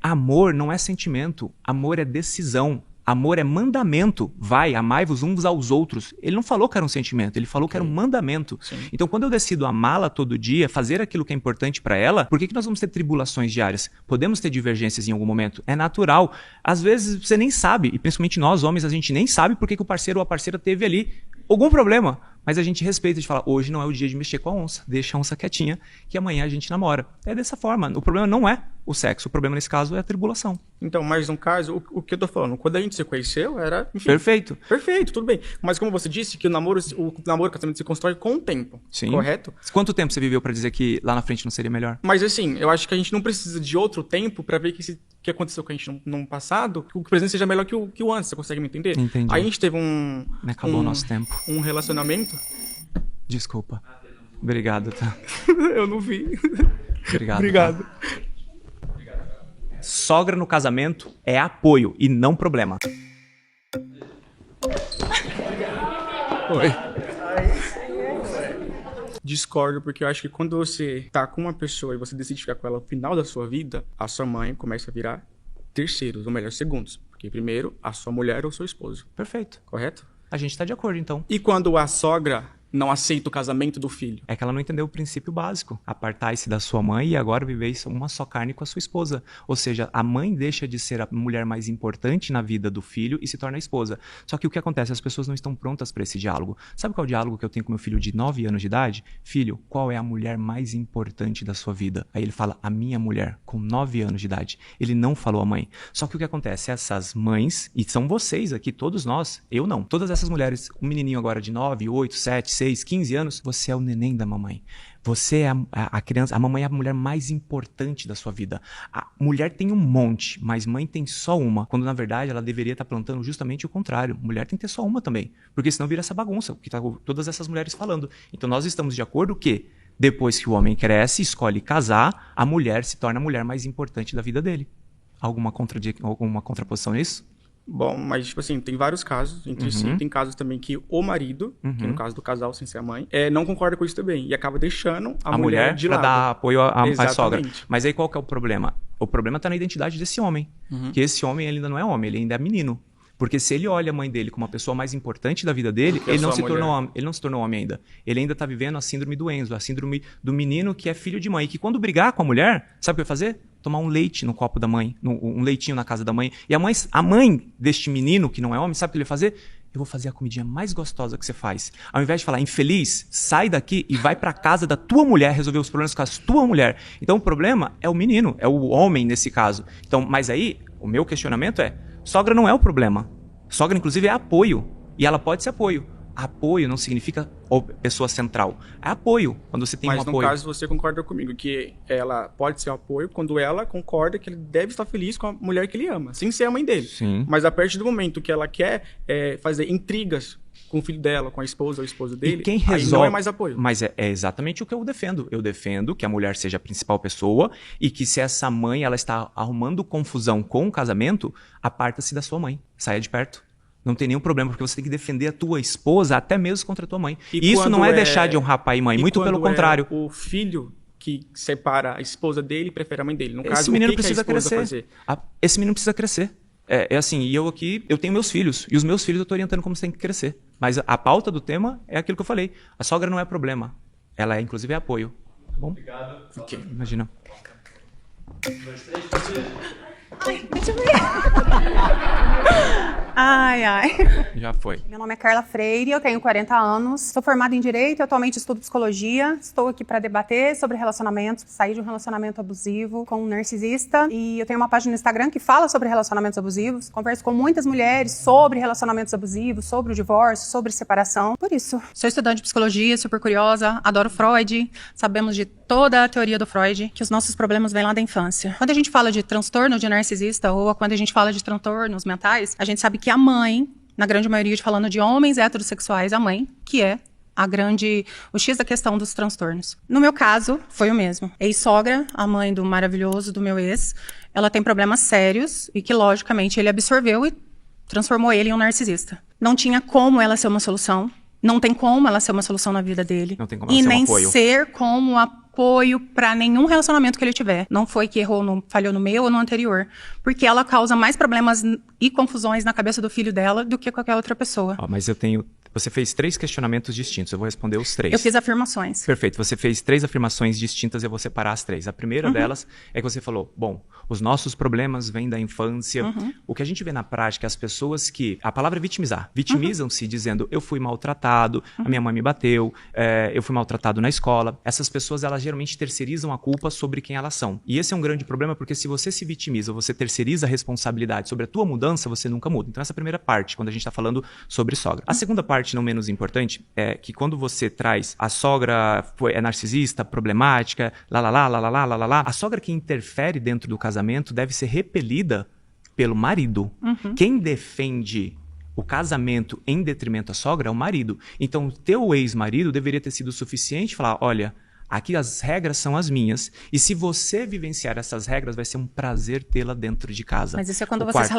Amor não é sentimento, amor é decisão. Amor é mandamento. Vai, amai-vos uns aos outros. Ele não falou que era um sentimento, ele falou que era um mandamento. Sim. Então, quando eu decido amá-la todo dia, fazer aquilo que é importante para ela, por que nós vamos ter tribulações diárias? Podemos ter divergências em algum momento. É natural. Às vezes, você nem sabe, e principalmente nós, homens, a gente nem sabe por que o parceiro ou a parceira teve ali algum problema. Mas a gente respeita, de falar, hoje não é o dia de mexer com a onça, deixa a onça quietinha, que amanhã a gente namora. É dessa forma. O problema não é o sexo, o problema nesse caso é a tribulação. Então, mas no caso, o que eu tô falando, quando a gente se conheceu, era... Enfim, perfeito. Perfeito, tudo bem. Mas como você disse, que o namoro e o casamento se constrói com o tempo. Sim. Correto? Quanto tempo você viveu pra dizer que lá na frente não seria melhor? Mas assim, eu acho que a gente não precisa de outro tempo pra ver que que aconteceu com a gente no passado, que o presente seja melhor que o antes, você consegue me entender? Entendi. A gente teve acabou o nosso tempo. Um relacionamento... Desculpa. Obrigado, tá? Eu não vi. Obrigado. Tá? Sogra no casamento é apoio e não problema. Oi. Discordo, porque eu acho que quando você tá com uma pessoa e você decide ficar com ela no final da sua vida, a sua mãe começa a virar terceiros, ou melhor, segundos. Porque primeiro, a sua mulher ou seu esposo. Perfeito. Correto? A gente tá de acordo, então. E quando a sogra não aceita o casamento do filho? É que ela não entendeu o princípio básico. Apartar-se da sua mãe e agora viver uma só carne com a sua esposa. Ou seja, a mãe deixa de ser a mulher mais importante na vida do filho e se torna a esposa. Só que o que acontece? As pessoas não estão prontas para esse diálogo. Sabe qual é o diálogo que eu tenho com meu filho de 9 anos de idade? Filho, qual é a mulher mais importante da sua vida? Aí ele fala, a minha mulher, com 9 anos de idade. Ele não falou a mãe. Só que o que acontece? Essas mães, e são vocês aqui, todos nós, eu não. Todas essas mulheres, um menininho agora de 9, 8, 7, 6, 15 anos, você é o neném da mamãe. Você é a criança, a mamãe é a mulher mais importante da sua vida. A mulher tem um monte, mas mãe tem só uma. Quando na verdade ela deveria estar plantando justamente o contrário. Mulher tem que ter só uma também. Porque senão vira essa bagunça, que tá todas essas mulheres falando. Então nós estamos de acordo que depois que o homem cresce, escolhe casar, a mulher se torna a mulher mais importante da vida dele. Alguma contraposição nisso? Bom, mas, tipo assim, tem vários casos entre si. Tem casos também que o marido, que no caso do casal sem ser a mãe, não concorda com isso também. E acaba deixando a mulher de lado. Pra dar apoio à sogra. Mas aí qual que é o problema? O problema tá na identidade desse homem. Que esse homem ele ainda não é homem, ele ainda é menino. Porque se ele olha a mãe dele como a pessoa mais importante da vida dele, ele não se tornou homem ainda. Ele ainda tá vivendo a síndrome do Enzo, a síndrome do menino que é filho de mãe. E que quando brigar com a mulher, sabe o que vai fazer? Tomar um leite no copo da mãe, um leitinho na casa da mãe. E a mãe deste menino, que não é homem, sabe o que ele vai fazer? Eu vou fazer a comidinha mais gostosa que você faz. Ao invés de falar, infeliz, sai daqui e vai pra casa da tua mulher resolver os problemas com a tua mulher. Então o problema é o menino, é o homem nesse caso. Então, mas aí, o meu questionamento é, sogra não é o problema. Sogra, inclusive, é apoio. E ela pode ser apoio. Apoio não significa pessoa central. É apoio, quando você tem um apoio. Mas no caso, você concorda comigo que ela pode ser apoio quando ela concorda que ele deve estar feliz com a mulher que ele ama, sem ser a mãe dele. Sim. Mas a partir do momento que ela quer fazer intrigas com o filho dela, com a esposa ou o esposo dele, e quem resolve, aí não é mais apoio. Mas é exatamente o que eu defendo. Eu defendo que a mulher seja a principal pessoa e que se essa mãe ela está arrumando confusão com o casamento, aparta-se da sua mãe. Saia de perto. Não tem nenhum problema, porque você tem que defender a tua esposa até mesmo contra a tua mãe. E isso não é deixar de honrar pai e mãe, muito pelo contrário. O filho que separa a esposa dele e prefere a mãe dele. No caso, esse menino precisa crescer. Esse menino precisa crescer. É assim, e eu tenho meus filhos, e os meus filhos eu estou orientando como você tem que crescer. Mas a pauta do tema é aquilo que eu falei. A sogra não é problema. Ela é, inclusive, apoio. Tá bom? Obrigado. Ok, imagina. 1, 2, 3, Ai, deixa eu ver. Ai. Já foi. Meu nome é Carla Freire, eu tenho 40 anos, sou formada em Direito, atualmente estudo Psicologia, estou aqui para debater sobre relacionamentos, sair de um relacionamento abusivo com um narcisista e eu tenho uma página no Instagram que fala sobre relacionamentos abusivos, converso com muitas mulheres sobre relacionamentos abusivos, sobre o divórcio, sobre separação, por isso. Sou estudante de Psicologia, super curiosa, adoro Freud, sabemos de toda a teoria do Freud, que os nossos problemas vêm lá da infância. Quando a gente fala de transtorno de narcisista ou quando a gente fala de transtornos mentais, a gente sabe que a mãe, na grande maioria falando de homens heterossexuais, a mãe, que é o X da questão dos transtornos. No meu caso, foi o mesmo. Ex-sogra, a mãe do maravilhoso do meu ex, ela tem problemas sérios e que, logicamente, ele absorveu e transformou ele em um narcisista. Não tinha como ela ser uma solução. Não tem como ela ser uma solução na vida dele. Não tem como ela ser um apoio. E nem ser como apoio para nenhum relacionamento que ele tiver. Não foi que falhou no meu ou no anterior. Porque ela causa mais problemas e confusões na cabeça do filho dela do que qualquer outra pessoa. Mas você fez 3 questionamentos distintos, eu vou responder os 3. Eu fiz afirmações. Perfeito, você fez 3 afirmações distintas, eu vou separar as 3. A primeira delas é que você falou, bom, os nossos problemas vêm da infância. O que a gente vê na prática é as pessoas que, a palavra é vitimizar, vitimizam-se dizendo, eu fui maltratado, a minha mãe me bateu, eu fui maltratado na escola. Essas pessoas, elas geralmente terceirizam a culpa sobre quem elas são. E esse é um grande problema, porque se você se vitimiza, você terceiriza a responsabilidade sobre a tua mudança, você nunca muda. Então essa é a primeira parte, quando a gente está falando sobre sogra. A segunda parte, não menos importante, é que quando você traz a sogra é narcisista, problemática, a sogra que interfere dentro do casamento deve ser repelida pelo marido. Quem defende o casamento em detrimento da sogra é o marido. Então, teu ex-marido deveria ter sido suficiente falar, olha, aqui as regras são as minhas. E se você vivenciar essas regras, vai ser um prazer tê-la dentro de casa. Mas isso é quando você se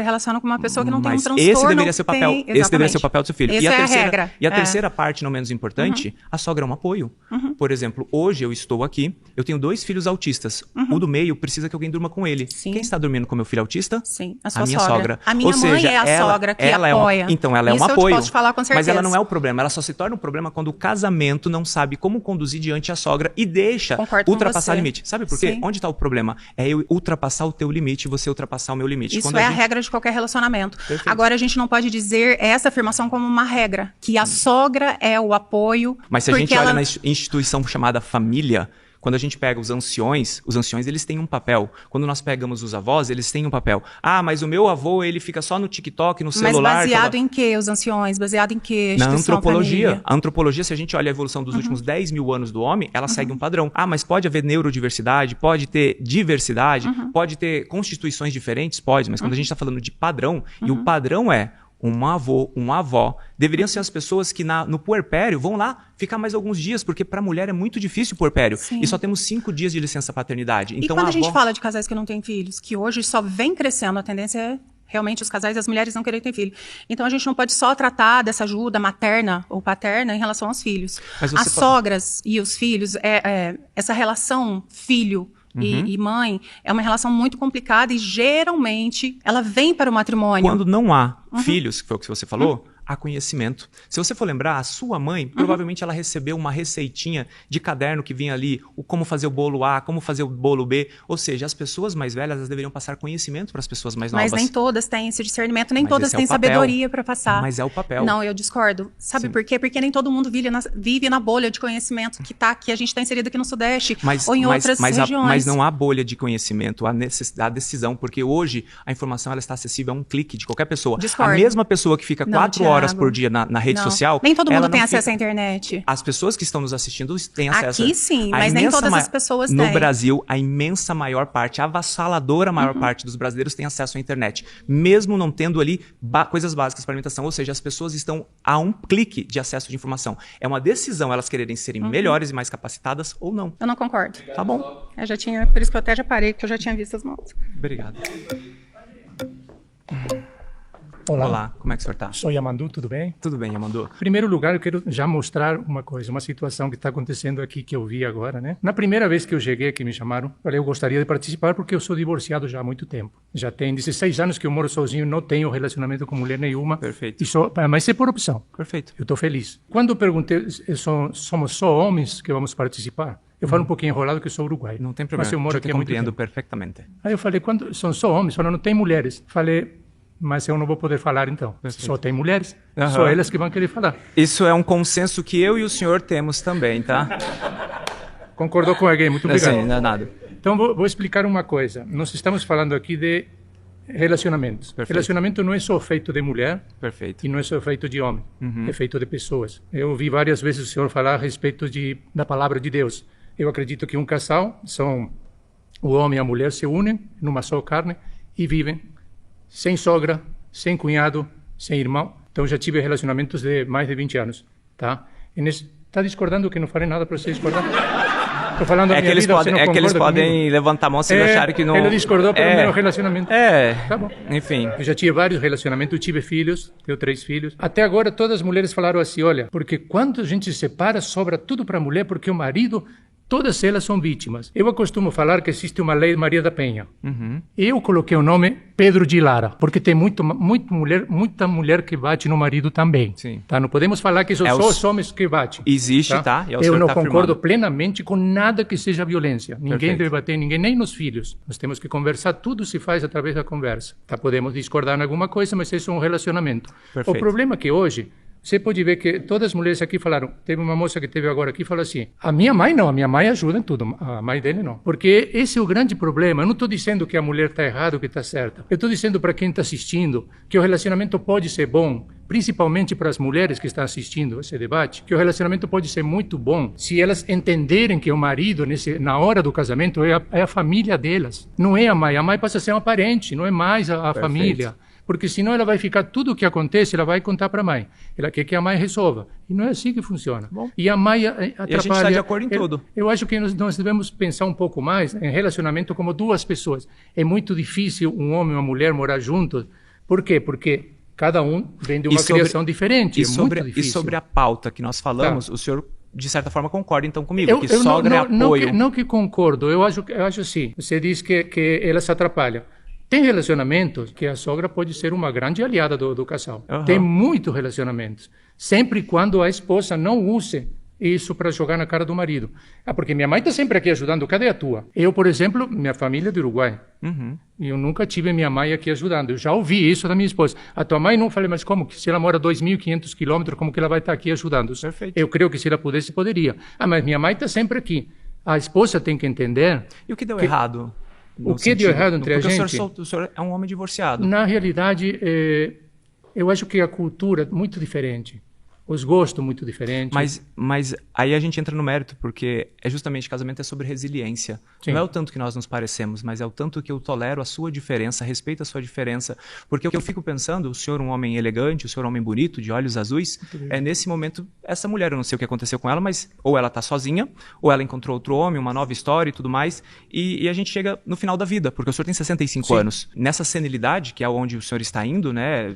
relaciona com uma pessoa que não tem um transtorno. Esse deveria ser o papel. Esse deveria ser o papel do seu filho. Essa é a regra. E a terceira parte, não menos importante, a sogra é um apoio. Por exemplo, hoje eu estou aqui, eu tenho 2 filhos autistas. O do meio precisa que alguém durma com ele. Sim. Quem está dormindo com meu filho autista? Sim, a sua minha sogra. A minha mãe é a sogra que apoia. Então, ela é um Isso apoio. eu posso te falar com certeza. Mas ela não é o problema. Ela só se torna um problema quando o casamento não sabe como conduzir diante a sogra e deixa ultrapassar o limite. Sabe por quê? Sim. Onde está o problema? É eu ultrapassar o teu limite e você ultrapassar o meu limite. Isso é a regra de qualquer relacionamento. Perfeito. Agora, a gente não pode dizer essa afirmação como uma regra, que a sogra é o apoio. Mas se a gente olha na instituição chamada família, quando a gente pega os anciões eles têm um papel. Quando nós pegamos os avós, eles têm um papel. Ah, mas o meu avô, ele fica só no TikTok, no celular. Mas baseado em que os anciões? Baseado em que? Na antropologia. Família? A antropologia, se a gente olha a evolução dos últimos 10 mil anos do homem, ela segue um padrão. Ah, mas pode haver neurodiversidade, pode ter diversidade, pode ter constituições diferentes? Pode, mas quando a gente está falando de padrão, e o padrão é um avô, uma avó, deveriam ser as pessoas que no puerpério vão lá ficar mais alguns dias, porque para a mulher é muito difícil o puerpério. Sim. E só temos 5 dias de licença paternidade. Então, e quando a gente fala de casais que não têm filhos, que hoje só vem crescendo, a tendência é realmente os casais e as mulheres não querem ter filho. Então a gente não pode só tratar dessa ajuda materna ou paterna em relação aos filhos. As sogras e os filhos, essa relação filho e mãe é uma relação muito complicada e geralmente ela vem para o matrimônio. Quando não há filhos, que foi o que você falou, há conhecimento. Se você for lembrar, a sua mãe, provavelmente ela recebeu uma receitinha de caderno que vinha ali, como fazer o bolo A, como fazer o bolo B. Ou seja, as pessoas mais velhas elas deveriam passar conhecimento para as pessoas mais novas. Mas nem todas têm esse discernimento, nem todas têm sabedoria para passar. Mas é o papel. Não, eu discordo. Sabe por quê? Porque nem todo mundo vive na bolha de conhecimento que a gente está inserido aqui no Sudeste ou em outras regiões. Mas não há bolha de conhecimento, há decisão, porque hoje a informação ela está acessível a um clique de qualquer pessoa. Discordo. A mesma pessoa que fica 4 horas por dia na rede social. Nem todo mundo tem acesso à internet. As pessoas que estão nos assistindo têm acesso. Aqui sim, mas nem todas as pessoas têm. No Brasil, a imensa maior parte, a avassaladora maior parte dos brasileiros tem acesso à internet. Mesmo não tendo ali coisas básicas para alimentação. Ou seja, as pessoas estão a um clique de acesso de informação. É uma decisão elas quererem serem melhores e mais capacitadas ou não. Eu não concordo. Tá bom. Por isso que eu até já parei, porque eu já tinha visto as mãos. Obrigado. Olá, como é que o senhor está? Sou Yamandu, tudo bem? Tudo bem, Yamandu. Em primeiro lugar, eu quero já mostrar uma coisa, uma situação que está acontecendo aqui que eu vi agora, né? Na primeira vez que eu cheguei, que me chamaram, falei, eu gostaria de participar porque eu sou divorciado já há muito tempo. Já tem 16 anos que eu moro sozinho, não tenho relacionamento com mulher nenhuma. Perfeito. Mas é por opção. Perfeito. Eu estou feliz. Quando eu perguntei, somos só homens que vamos participar? Eu falo um pouquinho enrolado que eu sou uruguaio. Não tem problema, mas eu moro aqui há muito tempo. compreendo perfeitamente. Aí eu falei, quando são só homens? Falaram, não tem mulheres. Falei, mas eu não vou poder falar então. Perfeito. Só tem mulheres, só elas que vão querer falar. Isso é um consenso que eu e o senhor temos também, tá? Concordou com alguém, muito obrigado. Sim, não é nada. Então vou explicar uma coisa. Nós estamos falando aqui de relacionamentos. Perfeito. Relacionamento não é só feito de mulher. Perfeito. E não é só feito de homem. É feito de pessoas. Eu ouvi várias vezes o senhor falar a respeito da palavra de Deus. Eu acredito que um casal, o homem e a mulher se unem numa só carne e vivem sem sogra, sem cunhado, sem irmão. Então já tive relacionamentos de mais de 20 anos, tá? Está discordando que não falei nada para você discordar? Estou falando da minha vida, que eles podem levantar a mão se acharem que não... Ele discordou pelo meu relacionamento. Tá bom. Enfim. Eu já tive vários relacionamentos, eu tive filhos, tenho 3 filhos. Até agora todas as mulheres falaram assim, olha, porque quando a gente se separa, sobra tudo para a mulher, porque o marido... Todas elas são vítimas. Eu costumo falar que existe uma lei Maria da Penha. Eu coloquei o nome Pedro de Lara, porque tem muita mulher que bate no marido também. Sim. Tá? Não podemos falar que são só os homens que batem. Existe, tá? Eu não concordo plenamente com nada que seja violência. Ninguém deve bater ninguém, nem nos filhos. Nós temos que conversar, tudo se faz através da conversa. Tá? Podemos discordar em alguma coisa, mas isso é um relacionamento. Perfeito. O problema é que hoje... Você pode ver que todas as mulheres aqui falaram, teve uma moça que teve agora aqui e falou assim, a minha mãe ajuda em tudo, a mãe dele não. Porque esse é o grande problema, eu não estou dizendo que a mulher está errada ou que está certa, eu estou dizendo para quem está assistindo que o relacionamento pode ser bom, principalmente para as mulheres que estão assistindo esse debate, que o relacionamento pode ser muito bom se elas entenderem que o marido, na hora do casamento, é a família delas, não é a mãe passa a ser uma parente, não é mais a família. Porque senão ela vai ficar, tudo o que acontece, ela vai contar para a mãe. Ela quer que a mãe resolva. E não é assim que funciona. Bom, e a mãe atrapalha... E a gente está de acordo em tudo. Eu acho que nós devemos pensar um pouco mais em relacionamento como 2 pessoas. É muito difícil um homem e uma mulher morar juntos. Por quê? Porque cada um vem de uma criação diferente. E sobre a pauta que nós falamos, o senhor de certa forma, concorda então comigo, que sogra é apoio. Não que concordo, eu acho assim. Você diz que ela se atrapalha. Tem relacionamentos que a sogra pode ser uma grande aliada do casal. Tem muitos relacionamentos. Sempre e quando a esposa não use isso para jogar na cara do marido. Porque minha mãe está sempre aqui ajudando, cadê a tua? Eu, por exemplo, minha família é do Uruguai. E eu nunca tive minha mãe aqui ajudando. Eu já ouvi isso da minha esposa. A tua mãe não? Falei, mas como? Se ela mora 2.500 quilômetros, como que ela vai estar aqui ajudando? Perfeito. Eu creio que se ela pudesse, poderia. Mas minha mãe está sempre aqui. A esposa tem que entender... E o que deu errado? O que deu errado entre a gente? O senhor é um homem divorciado. Na realidade, eu acho que a cultura é muito diferente. Os gostos muito diferentes. Mas aí a gente entra no mérito, porque justamente casamento é sobre resiliência. Sim. Não é o tanto que nós nos parecemos, mas é o tanto que eu tolero a sua diferença, respeito a sua diferença. Porque o que eu fico pensando, o senhor um homem elegante, o senhor um homem bonito, de olhos azuis, nesse momento, essa mulher, eu não sei o que aconteceu com ela, mas ou ela está sozinha, ou ela encontrou outro homem, uma nova história e tudo mais, e a gente chega no final da vida, porque o senhor tem 65 anos. Nessa senilidade, que é onde o senhor está indo, né?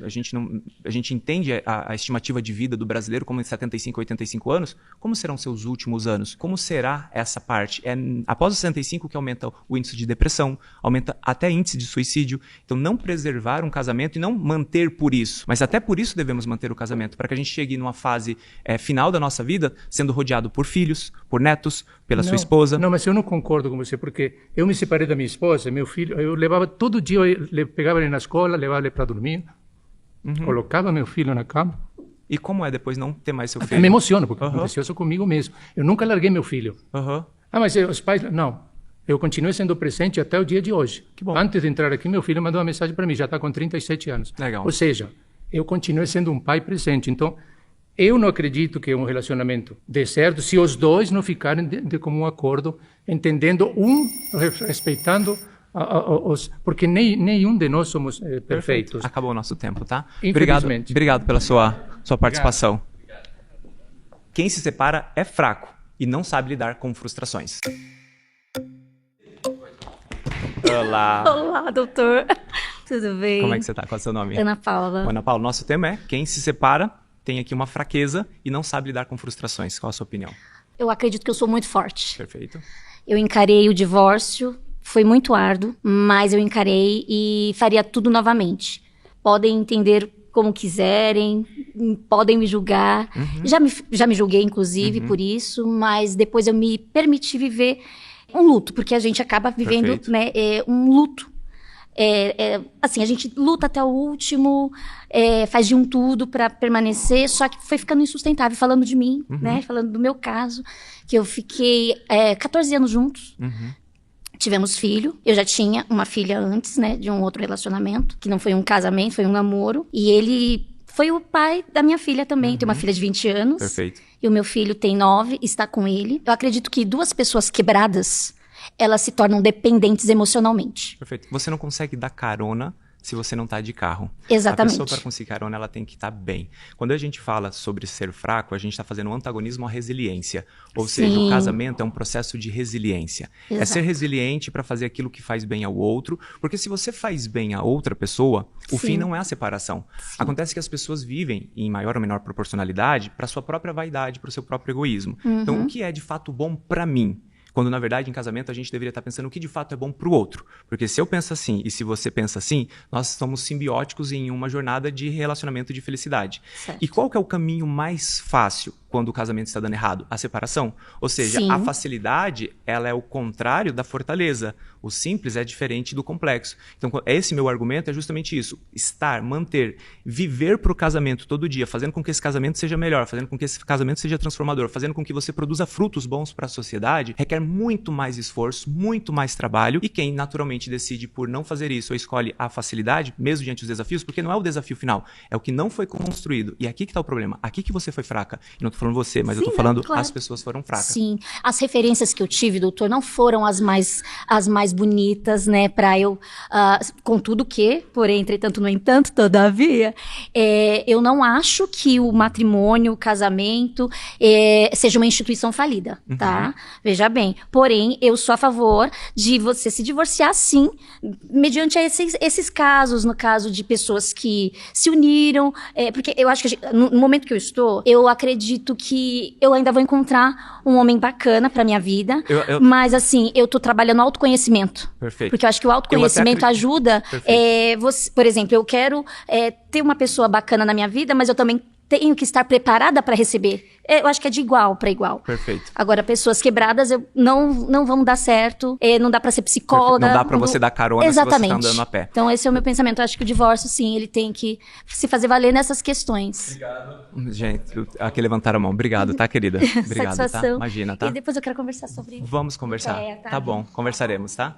A gente entende a estimativa de vida do brasileiro como em 75, 85 anos, como serão seus últimos anos? Como será essa parte? É após os 65 que aumenta o índice de depressão, aumenta até índice de suicídio. Então, não preservar um casamento e não manter por isso. Mas até por isso devemos manter o casamento, para que a gente chegue numa fase final da nossa vida, sendo rodeado por filhos, por netos, pela sua esposa. Não, mas eu não concordo com você, porque eu me separei da minha esposa, meu filho, eu levava todo dia, eu pegava ele na escola, levava ele para dormir, colocava meu filho na cama. E como é depois não ter mais seu filho? Eu me emociono, porque aconteceu isso comigo mesmo. Eu nunca larguei meu filho. Mas os pais... Não. Eu continuei sendo presente até o dia de hoje. Que bom. Antes de entrar aqui, meu filho mandou uma mensagem para mim. Já está com 37 anos. Legal. Ou seja, eu continuei sendo um pai presente. Então, eu não acredito que um relacionamento dê certo se os dois não ficarem de comum acordo, entendendo respeitando porque nenhum de nós somos perfeitos. Acabou o nosso tempo, tá? Infelizmente. Obrigado pela sua participação. Quem se separa é fraco e não sabe lidar com frustrações. Olá. Olá, doutor. Tudo bem? Como é que você tá? Qual é o seu nome? Ana Paula. Ana Paula, nosso tema é quem se separa tem aqui uma fraqueza e não sabe lidar com frustrações. Qual a sua opinião? Eu acredito que eu sou muito forte. Perfeito. Eu encarei o divórcio, foi muito árduo, mas eu encarei e faria tudo novamente. Podem entender como quiserem, podem me julgar. Já me julguei, inclusive, por isso, mas depois eu me permiti viver um luto, porque a gente acaba vivendo, né, um luto. Assim, a gente luta até o último, faz de tudo para permanecer, só que foi ficando insustentável. Falando de mim, né, falando do meu caso, que eu fiquei 14 anos juntos. Tivemos filho. Eu já tinha uma filha antes, né, de um outro relacionamento, que não foi um casamento, foi um namoro. E ele foi o pai da minha filha também. Tem uma filha de 20 anos. Perfeito. E o meu filho tem 9, está com ele. Eu acredito que duas pessoas quebradas, elas se tornam dependentes emocionalmente. Perfeito. Você não consegue dar carona se você não está de carro. Exatamente. A pessoa, para conseguir carona, ela tem que estar bem. Quando a gente fala sobre ser fraco, a gente está fazendo um antagonismo à resiliência. Ou seja, o casamento é um processo de resiliência. Exato. É ser resiliente para fazer aquilo que faz bem ao outro, porque se você faz bem a outra pessoa, o fim não é a separação. Acontece que as pessoas vivem, em maior ou menor proporcionalidade, para sua própria vaidade, para o seu próprio egoísmo. Então, o que é de fato bom para mim? Quando, na verdade, em casamento, a gente deveria estar pensando o que de fato é bom para o outro. Porque se eu penso assim e se você pensa assim, nós somos simbióticos em uma jornada de relacionamento de felicidade. Certo. E qual que é o caminho mais fácil quando o casamento está dando errado? A separação. Ou seja, a facilidade, ela é o contrário da fortaleza. O simples é diferente do complexo. Então, esse meu argumento é justamente isso. Manter, viver para o casamento todo dia, fazendo com que esse casamento seja melhor, fazendo com que esse casamento seja transformador, fazendo com que você produza frutos bons para a sociedade, requer muito mais esforço, muito mais trabalho. E quem naturalmente decide por não fazer isso ou escolhe a facilidade, mesmo diante dos desafios, porque não é o desafio final, é o que não foi construído. E aqui que está o problema. Aqui que você foi fraca. E não estou falando você, mas eu estou falando as pessoas foram fracas. Sim. As referências que eu tive, doutor, não foram as mais bonitas, né, para eu, contudo que, porém, entretanto, no entanto, todavia, eu não acho que o matrimônio, o casamento, seja uma instituição falida, tá? Veja bem. Porém, eu sou a favor de você se divorciar, sim, mediante esses casos, no caso de pessoas que se uniram, porque eu acho que no momento que eu estou, eu acredito acredito que eu ainda vou encontrar um homem bacana pra minha vida. Mas, assim, eu tô trabalhando autoconhecimento. Perfeito. Porque eu acho que o autoconhecimento ajuda. Você, por exemplo, eu quero ter uma pessoa bacana na minha vida, mas eu também tenho que estar preparada para receber. Eu acho que é de igual para igual. Perfeito. Agora, pessoas quebradas não vão dar certo. Não dá para ser psicóloga. Não dá para você dar carona. Exatamente. Se você tá andando a pé. Então, esse é o meu pensamento. Eu acho que o divórcio, sim, ele tem que se fazer valer nessas questões. Obrigado. Gente, aqui levantaram a mão. Obrigado, tá, querida? Obrigado, satisfação. tá? Imagina, tá? E depois eu quero conversar sobre... Vamos conversar. Tá bom, conversaremos, tá?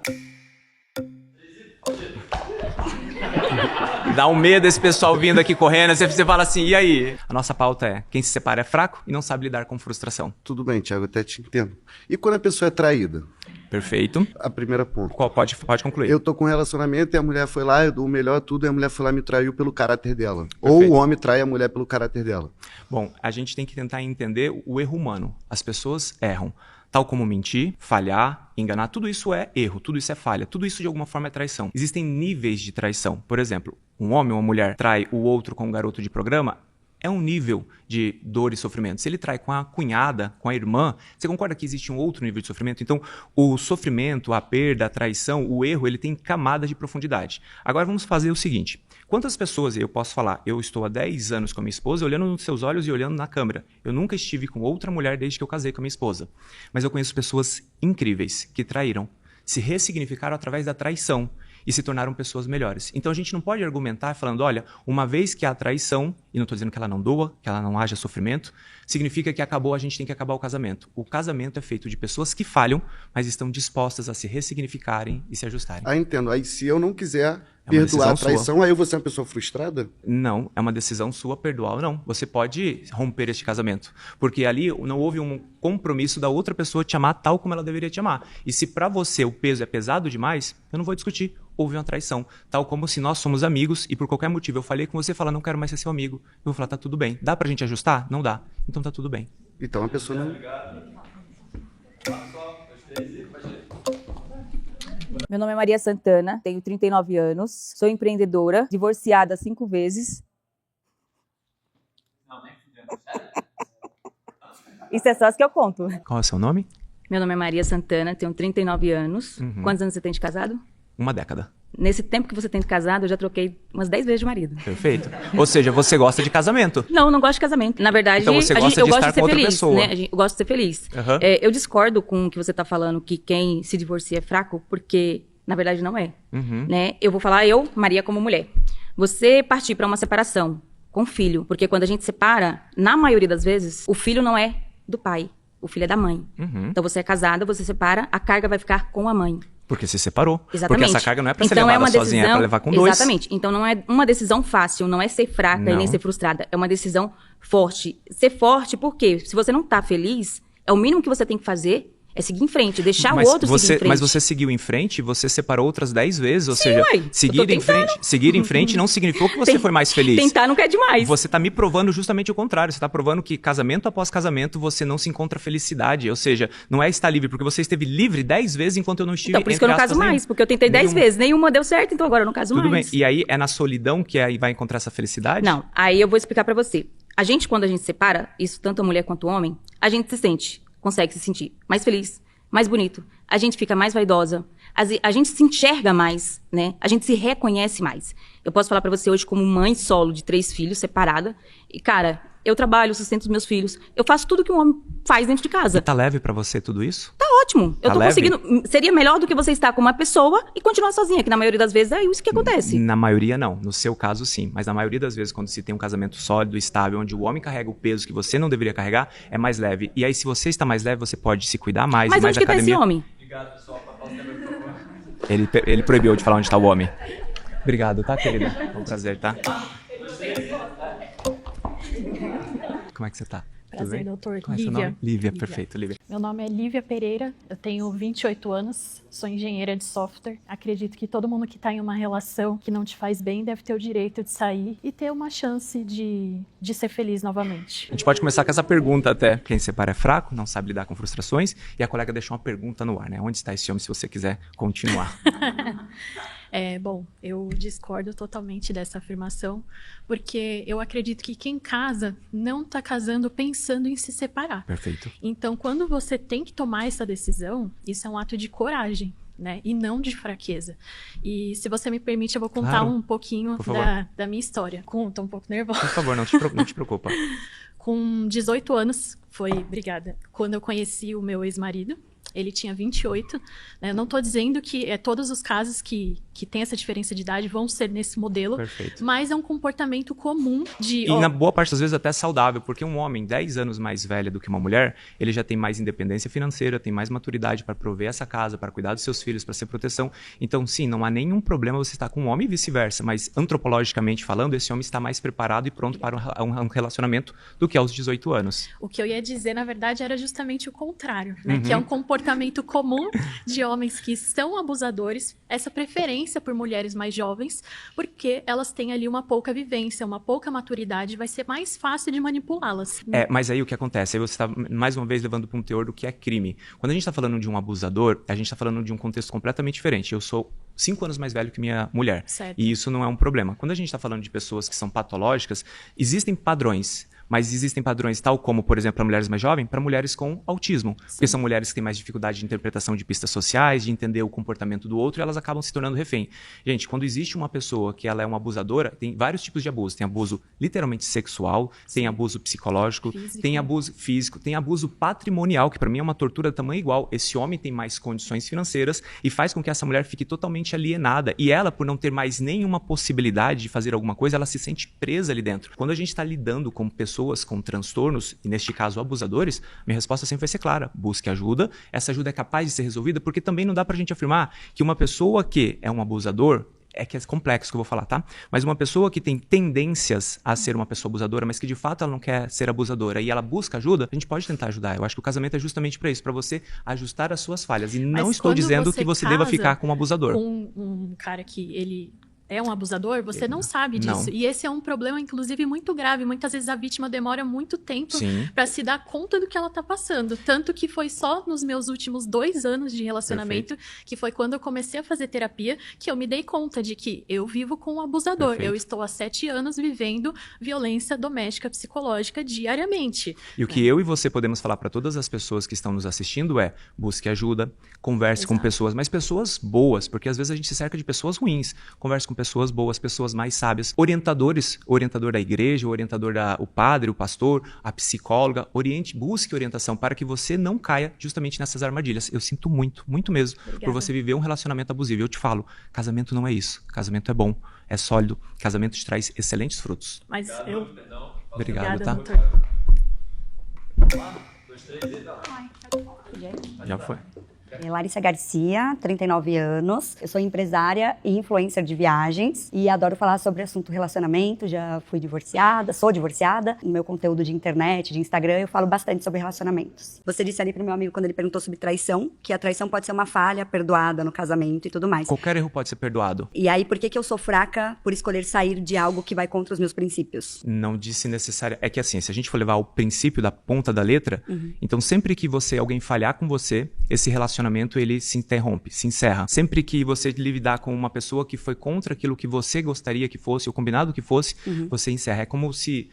Dá um medo esse pessoal vindo aqui correndo, você fala assim, e aí? A nossa pauta é, quem se separa é fraco e não sabe lidar com frustração. Tudo bem, Thiago, até te entendo. E quando a pessoa é traída? Perfeito. A primeira ponto. Pode concluir. Eu tô com um relacionamento e a mulher foi lá, o melhor tudo, e a mulher foi lá e me traiu pelo caráter dela. Perfeito. Ou o homem trai a mulher pelo caráter dela. Bom, a gente tem que tentar entender o erro humano. As pessoas erram. Tal como mentir, falhar, enganar, tudo isso é erro, tudo isso é falha, tudo isso de alguma forma é traição. Existem níveis de traição. Por exemplo, um homem ou uma mulher trai o outro com um garoto de programa, é um nível de dor e sofrimento. Se ele trai com a cunhada, com a irmã, você concorda que existe um outro nível de sofrimento? Então, o sofrimento, a perda, a traição, o erro, ele tem camadas de profundidade. Agora vamos fazer o seguinte. Quantas pessoas, eu posso falar, eu estou há 10 anos com a minha esposa, olhando nos seus olhos e olhando na câmera. Eu nunca estive com outra mulher desde que eu casei com a minha esposa. Mas eu conheço pessoas incríveis que traíram, se ressignificaram através da traição e se tornaram pessoas melhores. Então a gente não pode argumentar falando, olha, uma vez que há traição, e não estou dizendo que ela não doa, que ela não haja sofrimento, significa que acabou, a gente tem que acabar o casamento. O casamento é feito de pessoas que falham, mas estão dispostas a se ressignificarem e se ajustarem. Entendo. Aí se eu não quiser perdoar a traição, aí eu vou ser uma pessoa frustrada? Não, é uma decisão sua perdoar ou não. Você pode romper este casamento, porque ali não houve um compromisso da outra pessoa te amar tal como ela deveria te amar. E se para você o peso é pesado demais, eu não vou discutir. Houve uma traição. Tal como se nós somos amigos e por qualquer motivo eu falei com você e falar, não quero mais ser seu amigo. Eu vou falar, tá tudo bem. Dá pra gente ajustar? Não dá. Então tá tudo bem. Então a pessoa não... Meu nome é Maria Santana, tenho 39 anos, sou empreendedora, divorciada 5 vezes. Isso é só as que eu conto. Qual é o seu nome? Meu nome é Maria Santana, tenho 39 anos. Quantos anos você tem de casado? 1 década. Nesse tempo que você tem de casado, eu já troquei umas 10 vezes de marido. Perfeito. Ou seja, você gosta de casamento. Não gosto de casamento. Na verdade, então você gosta eu de gosto estar de ser com outra feliz, pessoa. né? Eu gosto de ser feliz. Eu discordo com o que você está falando, que quem se divorcia é fraco, porque na verdade não é. Né? Eu vou falar eu, Maria, como mulher. Você partir para uma separação com filho, porque quando a gente separa, na maioria das vezes, o filho não é do pai, o filho é da mãe. Então você é casada, você separa, a carga vai ficar com a mãe. Porque se separou. Exatamente. Porque essa carga não é pra ser levada sozinha, é pra levar com 2. Exatamente. Então não é uma decisão fácil, não é ser fraca e nem ser frustrada. É uma decisão forte. Ser forte porque se você não tá feliz, é o mínimo que você tem que fazer é seguir em frente, deixar o outro seguir em frente. Mas você seguiu em frente, você separou outras 10 vezes, ou seja, seguir em frente não significou que você foi mais feliz. Tentar não quer demais. Você tá me provando justamente o contrário, você tá provando que casamento após casamento você não se encontra felicidade, ou seja, não é estar livre, porque você esteve livre 10 vezes enquanto eu não estive. Então por isso que eu não caso mais, porque eu tentei 10 vezes, nenhuma deu certo, então agora eu não caso mais. Tudo bem, e aí é na solidão que aí vai encontrar essa felicidade? Não, aí eu vou explicar pra você. A gente, quando a gente separa, isso tanto a mulher quanto o homem, a gente consegue se sentir mais feliz, mais bonito, a gente fica mais vaidosa, a gente se enxerga mais, né? A gente se reconhece mais. Eu posso falar pra você hoje como mãe solo de 3 filhos, separada, e cara, eu trabalho, sustento os meus filhos, eu faço tudo que um homem faz dentro de casa. E tá leve pra você tudo isso? Tá ótimo. Eu tô conseguindo. Seria melhor do que você estar com uma pessoa e continuar sozinha, que na maioria das vezes é isso que acontece. Na maioria não, no seu caso sim, mas na maioria das vezes quando se tem um casamento sólido, estável, onde o homem carrega o peso que você não deveria carregar, é mais leve. E aí se você está mais leve, você pode se cuidar mais, mas mais onde academia. Tá esse homem? Obrigado, pessoal. Por favor. Ele proibiu de falar onde está o homem. Obrigado, tá, querida? É um prazer, tá? Como é que você tá? Prazer, doutor. Qual é seu nome? Lívia, perfeito, Lívia. Meu nome é Lívia Pereira, eu tenho 28 anos, sou engenheira de software. Acredito que todo mundo que está em uma relação que não te faz bem deve ter o direito de sair e ter uma chance de ser feliz novamente. A gente pode começar com essa pergunta até. Quem separa é fraco, não sabe lidar com frustrações. E a colega deixou uma pergunta no ar, né? Onde está esse homem se você quiser continuar? Bom, eu discordo totalmente dessa afirmação, porque eu acredito que quem casa não está casando pensando em se separar. Perfeito. Então, quando você tem que tomar essa decisão, isso é um ato de coragem, né? E não de fraqueza. E se você me permite, eu vou contar um pouquinho da minha história. Tô um pouco nervosa. Por favor, não te preocupa. Com 18 anos, quando eu conheci o meu ex-marido. Ele tinha 28, né? Eu não estou dizendo que todos os casos que têm essa diferença de idade vão ser nesse modelo. Perfeito. Mas é um comportamento comum de... E na boa parte das vezes até saudável, porque um homem 10 anos mais velho do que uma mulher, ele já tem mais independência financeira, tem mais maturidade para prover essa casa, para cuidar dos seus filhos, para ser proteção. Então, sim, não há nenhum problema você estar com um homem e vice-versa, mas antropologicamente falando, esse homem está mais preparado e pronto para um relacionamento do que aos 18 anos. O que eu ia dizer, na verdade, era justamente o contrário, né? Que é um comportamento comum de homens que são abusadores, essa preferência por mulheres mais jovens, porque elas têm ali uma pouca vivência, uma pouca maturidade, vai ser mais fácil de manipulá-las. Mas aí o que acontece? Aí você está, mais uma vez, levando para um teor do que é crime. Quando a gente está falando de um abusador, a gente está falando de um contexto completamente diferente. Eu sou 5 anos mais velho que minha mulher. Certo. E isso não é um problema. Quando a gente está falando de pessoas que são patológicas, existem padrões. Mas existem padrões tal como, por exemplo, para mulheres mais jovens, para mulheres com autismo. Sim. Porque são mulheres que têm mais dificuldade de interpretação de pistas sociais, de entender o comportamento do outro, e elas acabam se tornando refém. Gente, quando existe uma pessoa que ela é uma abusadora, tem vários tipos de abuso. Tem abuso literalmente sexual, tem abuso psicológico, tem abuso físico, tem abuso patrimonial, que para mim é uma tortura de tamanho igual. Esse homem tem mais condições financeiras e faz com que essa mulher fique totalmente alienada. E ela, por não ter mais nenhuma possibilidade de fazer alguma coisa, ela se sente presa ali dentro. Quando a gente está lidando com pessoas com transtornos, e neste caso abusadores, minha resposta sempre vai ser clara: busque ajuda. Essa ajuda é capaz de ser resolvida, porque também não dá pra gente afirmar que uma pessoa que é um abusador, que é complexo que eu vou falar, tá? Mas uma pessoa que tem tendências a ser uma pessoa abusadora, mas que de fato ela não quer ser abusadora e ela busca ajuda, a gente pode tentar ajudar. Eu acho que o casamento é justamente para isso, para você ajustar as suas falhas. E não estou dizendo que você deva ficar com um abusador. Com um cara que ele é um abusador, você não sabe disso. Não. E esse é um problema, inclusive, muito grave. Muitas vezes a vítima demora muito tempo para se dar conta do que ela tá passando. Tanto que foi só nos meus últimos 2 anos de relacionamento, que foi quando eu comecei a fazer terapia, que eu me dei conta de que eu vivo com um abusador. Perfeito. Eu estou há 7 anos vivendo violência doméstica psicológica diariamente. E o que eu e você podemos falar para todas as pessoas que estão nos assistindo é: busque ajuda, converse com pessoas, mas pessoas boas, porque às vezes a gente se cerca de pessoas ruins. Converse com pessoas boas, pessoas mais sábias, orientadores, orientador da igreja, o padre, o pastor, a psicóloga, busque orientação para que você não caia justamente nessas armadilhas. Eu sinto muito, muito mesmo, por você viver um relacionamento abusivo. Eu te falo, casamento não é isso, casamento é bom, é sólido, casamento te traz excelentes frutos. Mas Obrigado, tá? Doutor. 1, 2, 3, e tá. Já foi. Larissa Garcia, 39 anos. Eu sou empresária e influencer de viagens e adoro falar sobre assunto relacionamento. Já fui divorciada, sou divorciada. No meu conteúdo de internet, de Instagram, eu falo bastante sobre relacionamentos. Você disse ali pro meu amigo, quando ele perguntou sobre traição, que a traição pode ser uma falha perdoada no casamento e tudo mais. Qualquer erro pode ser perdoado. E aí, por que eu sou fraca por escolher sair de algo que vai contra os meus princípios? Não disse necessário. É que assim, se a gente for levar o princípio da ponta da letra, então sempre que alguém falhar com você, esse relacionamento ele se interrompe, se encerra. Sempre que você lidar com uma pessoa que foi contra aquilo que você gostaria que fosse, o combinado que fosse, você encerra. É como se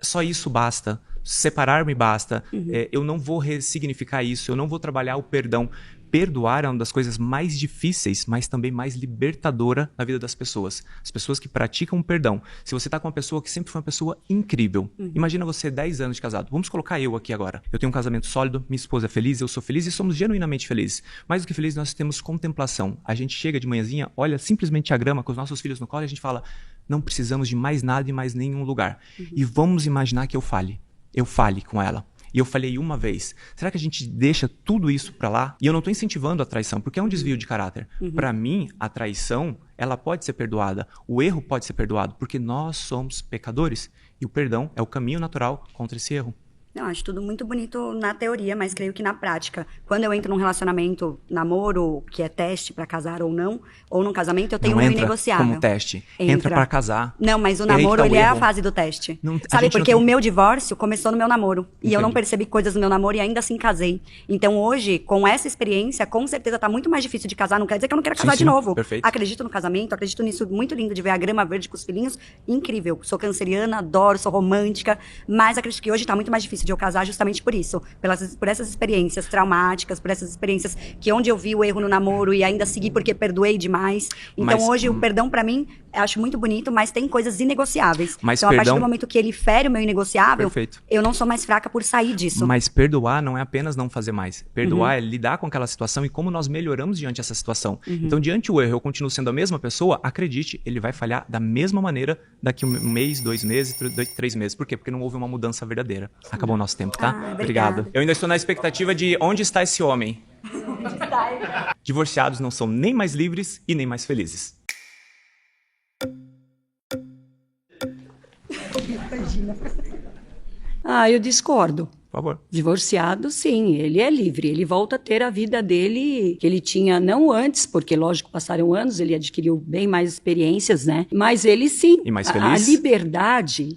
só isso basta, separar-me basta, eu não vou ressignificar isso, eu não vou trabalhar o perdão. Perdoar é uma das coisas mais difíceis, mas também mais libertadora na vida das pessoas. As pessoas que praticam o perdão. Se você está com uma pessoa que sempre foi uma pessoa incrível, imagina você 10 anos de casado. Vamos colocar eu aqui agora. Eu tenho um casamento sólido, minha esposa é feliz, eu sou feliz e somos genuinamente felizes. Mais do que felizes, nós temos contemplação. A gente chega de manhãzinha, olha simplesmente a grama com os nossos filhos no colo e a gente fala: não precisamos de mais nada e mais nenhum lugar. E vamos imaginar que eu fale com ela. E eu falhei uma vez. Será que a gente deixa tudo isso pra lá? E eu não tô incentivando a traição, porque é um desvio de caráter. Pra mim, a traição, ela pode ser perdoada. O erro pode ser perdoado, porque nós somos pecadores. E o perdão é o caminho natural contra esse erro. Não, acho tudo muito bonito na teoria, mas creio que na prática, quando eu entro num relacionamento, namoro, que é teste pra casar ou não, ou num casamento, eu tenho um inegociável. Como teste. Entra pra casar. Não, mas o namoro, ele é a fase do teste. Não, sabe, porque o meu divórcio começou no meu namoro. Entendi. E eu não percebi coisas no meu namoro e ainda assim casei. Então hoje, com essa experiência, com certeza tá muito mais difícil de casar. Não quer dizer que eu não quero casar de novo. Perfeito. Acredito no casamento, acredito nisso, muito lindo de ver a grama verde com os filhinhos. Incrível. Sou canceriana, adoro, sou romântica, mas acredito que hoje tá muito mais difícil de eu casar justamente por isso, por essas experiências traumáticas, por essas experiências que onde eu vi o erro no namoro e ainda segui porque perdoei demais. Então hoje o perdão pra mim, eu acho muito bonito, mas tem coisas inegociáveis. Então a partir do momento que ele fere o meu inegociável, eu não sou mais fraca por sair disso. Mas perdoar não é apenas não fazer mais. Perdoar é lidar com aquela situação e como nós melhoramos diante dessa situação. Então diante do erro, eu continuo sendo a mesma pessoa, acredite, ele vai falhar da mesma maneira daqui 1 mês, 2 meses, 3 meses. Por quê? Porque não houve uma mudança verdadeira. Acabou o nosso tempo, tá? Obrigado. Eu ainda estou na expectativa de onde está esse homem. Divorciados não são nem mais livres e nem mais felizes. Eu discordo. Por favor. Divorciado, sim, ele é livre, ele volta a ter a vida dele que ele tinha não antes, porque lógico, passaram anos, ele adquiriu bem mais experiências, né? Mas ele sim. E mais feliz?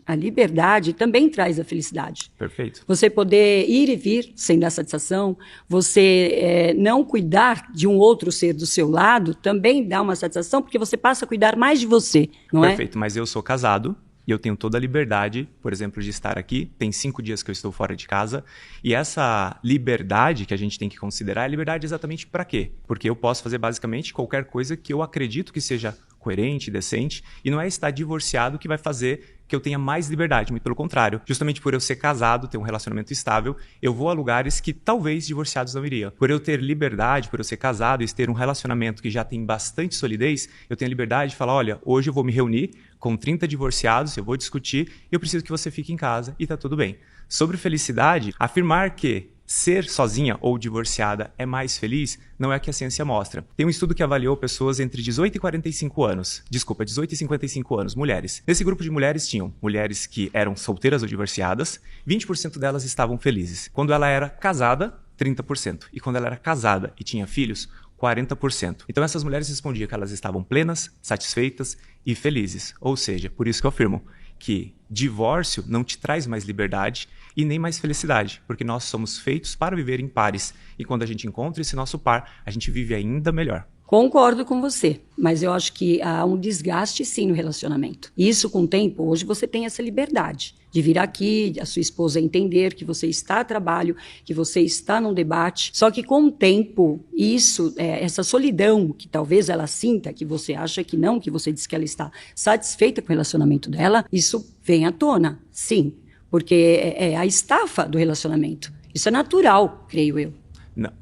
A liberdade também traz a felicidade. Perfeito. Você poder ir e vir sem dar satisfação, você não cuidar de um outro ser do seu lado, também dá uma satisfação, porque você passa a cuidar mais de você, não é? Perfeito, mas eu sou casado. E eu tenho toda a liberdade, por exemplo, de estar aqui. Tem 5 dias que eu estou fora de casa. E essa liberdade que a gente tem que considerar, é liberdade exatamente para quê? Porque eu posso fazer basicamente qualquer coisa que eu acredito que seja coerente, decente. E não é estar divorciado que vai fazer que eu tenha mais liberdade, muito pelo contrário. Justamente por eu ser casado, ter um relacionamento estável, eu vou a lugares que talvez divorciados não iriam. Por eu ter liberdade, por eu ser casado e ter um relacionamento que já tem bastante solidez, eu tenho a liberdade de falar, olha, hoje eu vou me reunir com 30 divorciados, eu vou discutir, e eu preciso que você fique em casa e tá tudo bem. Sobre felicidade, afirmar que ser sozinha ou divorciada é mais feliz não é o que a ciência mostra. Tem um estudo que avaliou pessoas entre 18 e 45 anos. Desculpa, 18 e 55 anos, mulheres. Nesse grupo de mulheres tinham mulheres que eram solteiras ou divorciadas, 20% delas estavam felizes. Quando ela era casada, 30%. E quando ela era casada e tinha filhos, 40%. Então essas mulheres respondiam que elas estavam plenas, satisfeitas e felizes. Ou seja, por isso que eu afirmo que divórcio não te traz mais liberdade e nem mais felicidade, porque nós somos feitos para viver em pares. E quando a gente encontra esse nosso par, a gente vive ainda melhor. Concordo com você, mas eu acho que há um desgaste sim no relacionamento. Isso com o tempo, hoje você tem essa liberdade de vir aqui, a sua esposa entender que você está a trabalho, que você está num debate. Só que com o tempo, isso, essa solidão que talvez ela sinta, que você acha que não, que você diz que ela está satisfeita com o relacionamento dela, isso vem à tona, sim, porque é a estafa do relacionamento. Isso é natural, creio eu. Não.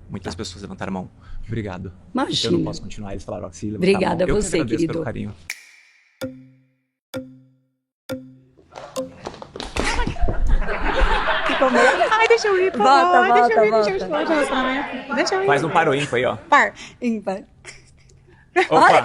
Muitas pessoas levantaram a mão. Obrigado. Imagina. Eu não posso continuar. Eles falaram se levantar Obrigada a mão. a você, querido. Pelo carinho. Ai, deixa eu ir, por favor. Deixa eu ir de relacionamento. Deixa eu ir. Faz um par ou ímpar aí, ó. Par. Ímpar. Opa.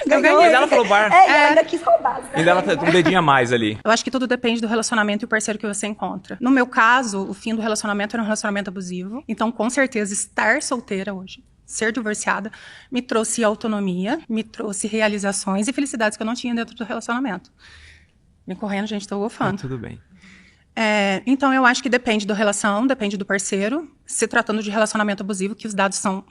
Mas ela falou bar. Ela ainda quis roubar. Ainda ela tá com um dedinho a mais ali. Eu acho que tudo depende do relacionamento e o parceiro que você encontra. No meu caso, o fim do relacionamento era um relacionamento abusivo. Então, com certeza, estar solteira hoje, ser divorciada, me trouxe autonomia, me trouxe realizações e felicidades que eu não tinha dentro do relacionamento. Me correndo, gente, tô gofando. Tudo bem. Então, eu acho que depende da relação, depende do parceiro. Se tratando de relacionamento abusivo, que os dados são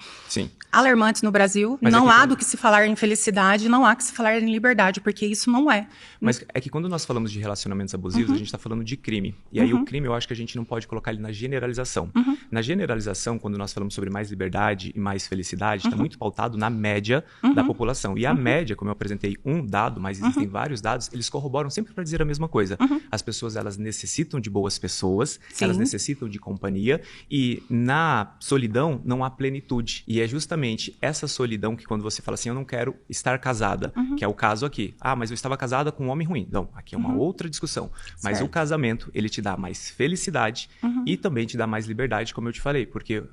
alarmantes no Brasil. Mas não há do que se falar em felicidade, não há que se falar em liberdade, porque isso não é. Mas é que quando nós falamos de relacionamentos abusivos, a gente está falando de crime. E aí o crime, eu acho que a gente não pode colocar ele na generalização. Na generalização, quando nós falamos sobre mais liberdade e mais felicidade, está muito pautado na média da população. E a média, como eu apresentei um dado, mas existem vários dados, eles corroboram sempre para dizer a mesma coisa. As pessoas, elas necessitam de boas pessoas, elas necessitam de companhia, e na solidão não há plenitude. E é justamente essa solidão que quando você fala assim, eu não quero estar casada, que é o caso aqui. Ah, mas eu estava casada com um homem ruim. Não, aqui é uma outra discussão. Mas o casamento, ele te dá mais felicidade e também te dá mais liberdade, como eu te falei. Porque,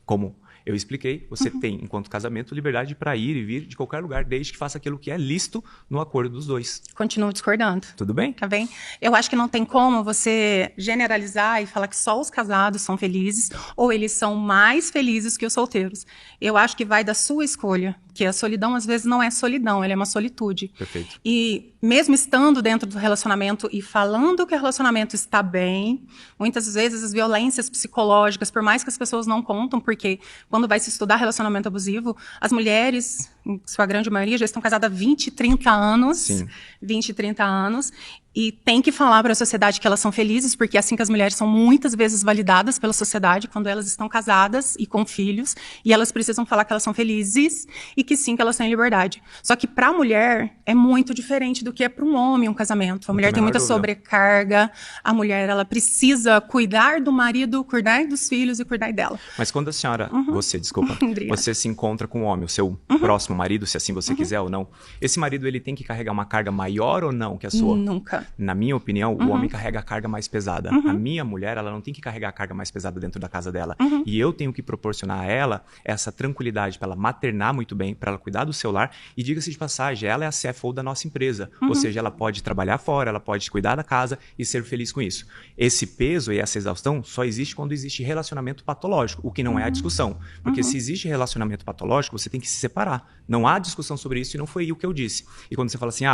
como Eu expliquei, você tem, enquanto casamento, liberdade para ir e vir de qualquer lugar, desde que faça aquilo que é lícito no acordo dos dois. Continuo discordando. Tudo bem? Tá bem? Eu acho que não tem como você generalizar e falar que só os casados são felizes ou eles são mais felizes que os solteiros. Eu acho que vai da sua escolha, que a solidão às vezes não é solidão, ela é uma solitude. Perfeito. E mesmo estando dentro do relacionamento e falando que o relacionamento está bem, muitas vezes as violências psicológicas, por mais que as pessoas não contam, porque quando vai se estudar relacionamento abusivo, as mulheres, em sua grande maioria, já estão casadas há 20, 30 anos. Sim. 20, 30 anos. E tem que falar para a sociedade que elas são felizes, porque é assim que as mulheres são muitas vezes validadas pela sociedade quando elas estão casadas e com filhos, e elas precisam falar que elas são felizes e que sim, que elas têm liberdade. Só que para a mulher é muito diferente do que é para um homem um casamento. A mulher tem muita sobrecarga, a mulher ela precisa cuidar do marido, cuidar dos filhos e cuidar dela. Mas quando a senhora, você se encontra com um homem, o seu próximo marido, se assim você quiser ou não, esse marido ele tem que carregar uma carga maior ou não que a sua? Nunca. Na minha opinião, o homem carrega a carga mais pesada. A minha mulher, ela não tem que carregar a carga mais pesada dentro da casa dela. E eu tenho que proporcionar a ela essa tranquilidade para ela maternar muito bem, para ela cuidar do seu lar. E diga-se de passagem, ela é a CFO da nossa empresa. Ou seja, ela pode trabalhar fora, ela pode cuidar da casa e ser feliz com isso. Esse peso e essa exaustão só existe quando existe relacionamento patológico, o que não é a discussão. Porque se existe relacionamento patológico, você tem que se separar. Não há discussão sobre isso e não foi o que eu disse. E quando você fala assim,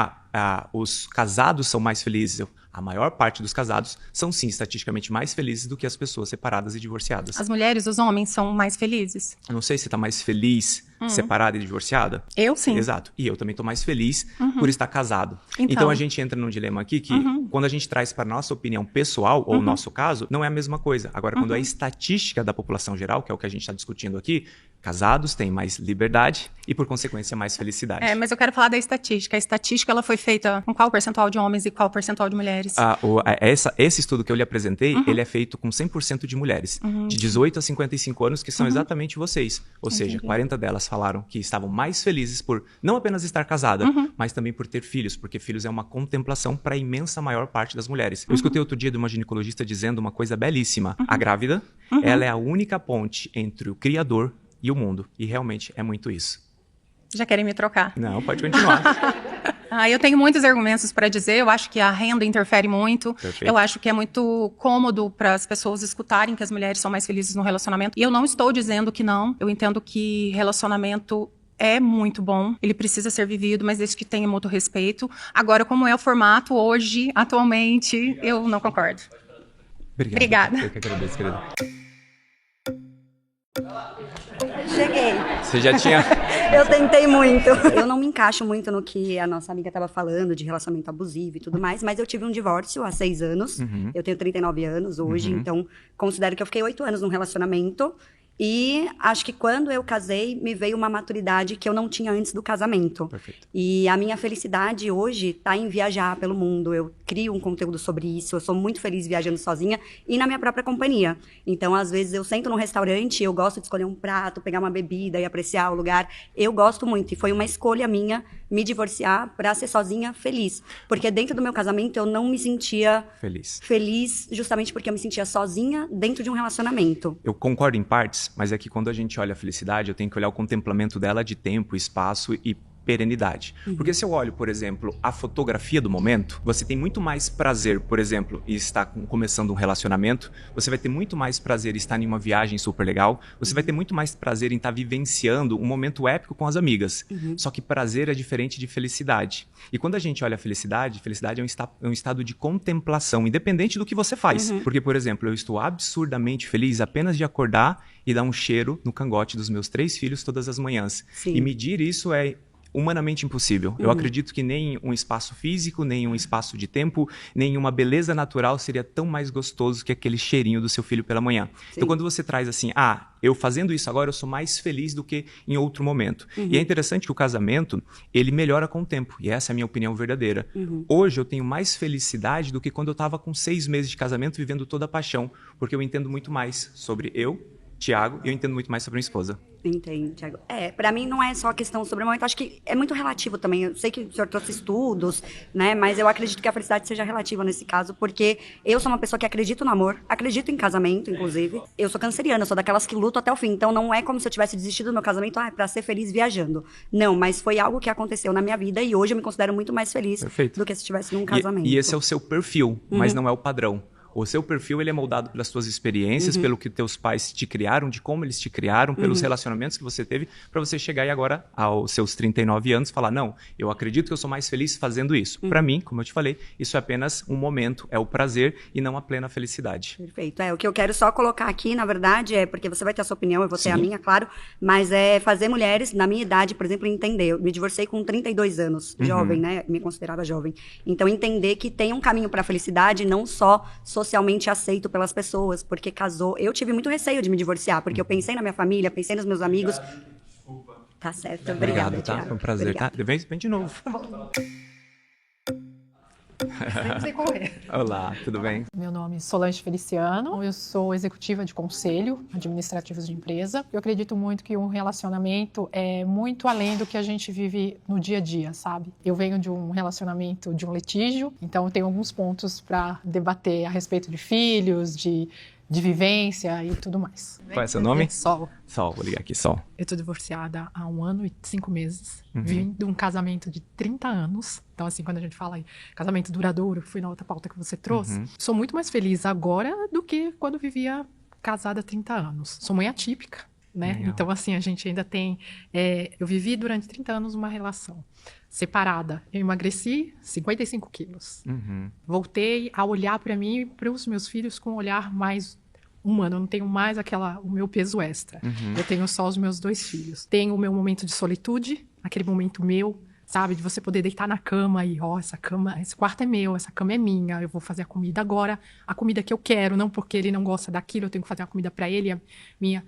os casados são mais felizes, a maior parte dos casados são sim estatisticamente mais felizes do que as pessoas separadas e divorciadas. As mulheres, os homens são mais felizes? Eu não sei se você está mais feliz separada e divorciada. Eu sim. Exato. E eu também estou mais feliz por estar casado. Então a gente entra num dilema aqui que quando a gente traz para nossa opinião pessoal ou nosso caso, não é a mesma coisa. Agora, quando é estatística da população geral, que é o que a gente está discutindo aqui, casados têm mais liberdade e, por consequência, mais felicidade. Mas eu quero falar da estatística. A estatística ela foi feita com qual percentual de homens e qual percentual de mulheres? Esse estudo que eu lhe apresentei, ele é feito com 100% de mulheres, de 18 a 55 anos, que são exatamente vocês. Ou seja, 40 delas falaram que estavam mais felizes por não apenas estar casada, mas também por ter filhos, porque filhos é uma contemplação para a imensa maior parte das mulheres. Eu escutei outro dia de uma ginecologista dizendo uma coisa belíssima. A grávida, ela é a única ponte entre o Criador e o mundo. E realmente é muito isso. Já querem me trocar? Não, pode continuar. Eu tenho muitos argumentos para dizer. Eu acho que a renda interfere muito. Perfeito. Eu acho que é muito cômodo para as pessoas escutarem que as mulheres são mais felizes no relacionamento. E eu não estou dizendo que não. Eu entendo que relacionamento é muito bom, ele precisa ser vivido, mas desde que tenha muito respeito. Agora, como é o formato hoje, atualmente, eu não concordo. Obrigada. Eu que agradeço, querida. Cheguei. Você já tinha... Eu tentei muito. Eu não me encaixo muito no que a nossa amiga estava falando de relacionamento abusivo e tudo mais, mas eu tive um divórcio há 6 anos. Eu tenho 39 anos hoje, então considero que eu fiquei 8 anos num relacionamento. E acho que quando eu casei, me veio uma maturidade que eu não tinha antes do casamento. Perfeito. E a minha felicidade hoje está em viajar pelo mundo. Eu crio um conteúdo sobre isso. Eu sou muito feliz viajando sozinha e na minha própria companhia. Então, às vezes, eu sento num restaurante, eu gosto de escolher um prato, pegar uma bebida e apreciar o lugar. Eu gosto muito. E foi uma escolha minha me divorciar para ser sozinha feliz. Porque dentro do meu casamento, eu não me sentia feliz justamente porque eu me sentia sozinha dentro de um relacionamento. Eu concordo em partes, mas é que quando a gente olha a felicidade, eu tenho que olhar o contemplamento dela de tempo, espaço e perenidade. Porque se eu olho, por exemplo, a fotografia do momento, você tem muito mais prazer, por exemplo, em estar começando um relacionamento, você vai ter muito mais prazer em estar em uma viagem super legal, você vai ter muito mais prazer em estar vivenciando um momento épico com as amigas. Só que prazer é diferente de felicidade. E quando a gente olha a felicidade é um estado de contemplação, independente do que você faz. Porque, por exemplo, eu estou absurdamente feliz apenas de acordar e dar um cheiro no cangote dos meus 3 filhos todas as manhãs. Sim. E medir isso é humanamente impossível. Eu acredito que nem um espaço físico, nem um espaço de tempo, nem uma beleza natural seria tão mais gostoso que aquele cheirinho do seu filho pela manhã. Então, quando você traz assim, eu fazendo isso agora, eu sou mais feliz do que em outro momento. E é interessante que o casamento, ele melhora com o tempo. E essa é a minha opinião verdadeira. Hoje, eu tenho mais felicidade do que quando eu estava com 6 meses de casamento, vivendo toda a paixão. Porque eu entendo muito mais sobre eu, Thiago, e eu entendo muito mais sobre minha esposa. Entende, Thiago? Pra mim não é só a questão sobre o momento, acho que é muito relativo também. Eu sei que o senhor trouxe estudos, né? Mas eu acredito que a felicidade seja relativa nesse caso, porque eu sou uma pessoa que acredito no amor, acredito em casamento, inclusive. Eu sou canceriana, sou daquelas que luto até o fim, então não é como se eu tivesse desistido do meu casamento, pra ser feliz viajando. Não, mas foi algo que aconteceu na minha vida e hoje eu me considero muito mais feliz do que se estivesse num casamento. E esse é o seu perfil, mas não é o padrão. O seu perfil ele é moldado pelas suas experiências, pelo que teus pais te criaram, de como eles te criaram, pelos relacionamentos que você teve, para você chegar e agora, aos seus 39 anos, falar, não, eu acredito que eu sou mais feliz fazendo isso. Para mim, como eu te falei, isso é apenas um momento, é o prazer e não a plena felicidade. Perfeito. O que eu quero só colocar aqui, na verdade, porque você vai ter a sua opinião, eu vou ter a minha, claro, mas é fazer mulheres, na minha idade, por exemplo, entender. Eu me divorciei com 32 anos, jovem, né? Me considerava jovem. Então, entender que tem um caminho para a felicidade, não só socialmente aceito pelas pessoas, porque casou. Eu tive muito receio de me divorciar, porque eu pensei na minha família, pensei nos meus amigos. Desculpa. Tá certo, obrigada. Obrigado, tá? Foi um prazer, tá? Vem de novo. Sem correr. Olá, tudo bem? Meu nome é Solange Feliciano, eu sou executiva de conselho administrativos de empresa. Eu acredito muito que um relacionamento é muito além do que a gente vive no dia a dia, sabe? Eu venho de um relacionamento, de um litígio, então eu tenho alguns pontos para debater a respeito de filhos, de vivência e tudo mais. Qual é seu nome? Sol. Sol, vou ligar aqui, Sol. Eu tô divorciada há 1 ano e 5 meses. Vim de um casamento de 30 anos. Então, assim, quando a gente fala em casamento duradouro, que foi na outra pauta que você trouxe, sou muito mais feliz agora do que quando vivia casada há 30 anos. Sou mãe atípica, né? Legal. Então, assim, a gente ainda tem... eu vivi durante 30 anos uma relação separada. Eu emagreci 55 quilos. Voltei a olhar para mim e para os meus filhos com um olhar mais humano. Eu não tenho mais o meu peso extra. Eu tenho só os meus 2 filhos. Tenho o meu momento de solitude, aquele momento meu, sabe? De você poder deitar na cama e, esse quarto é meu, essa cama é minha, eu vou fazer a comida agora, a comida que eu quero, não porque ele não gosta daquilo, eu tenho que fazer a comida para ele, a minha...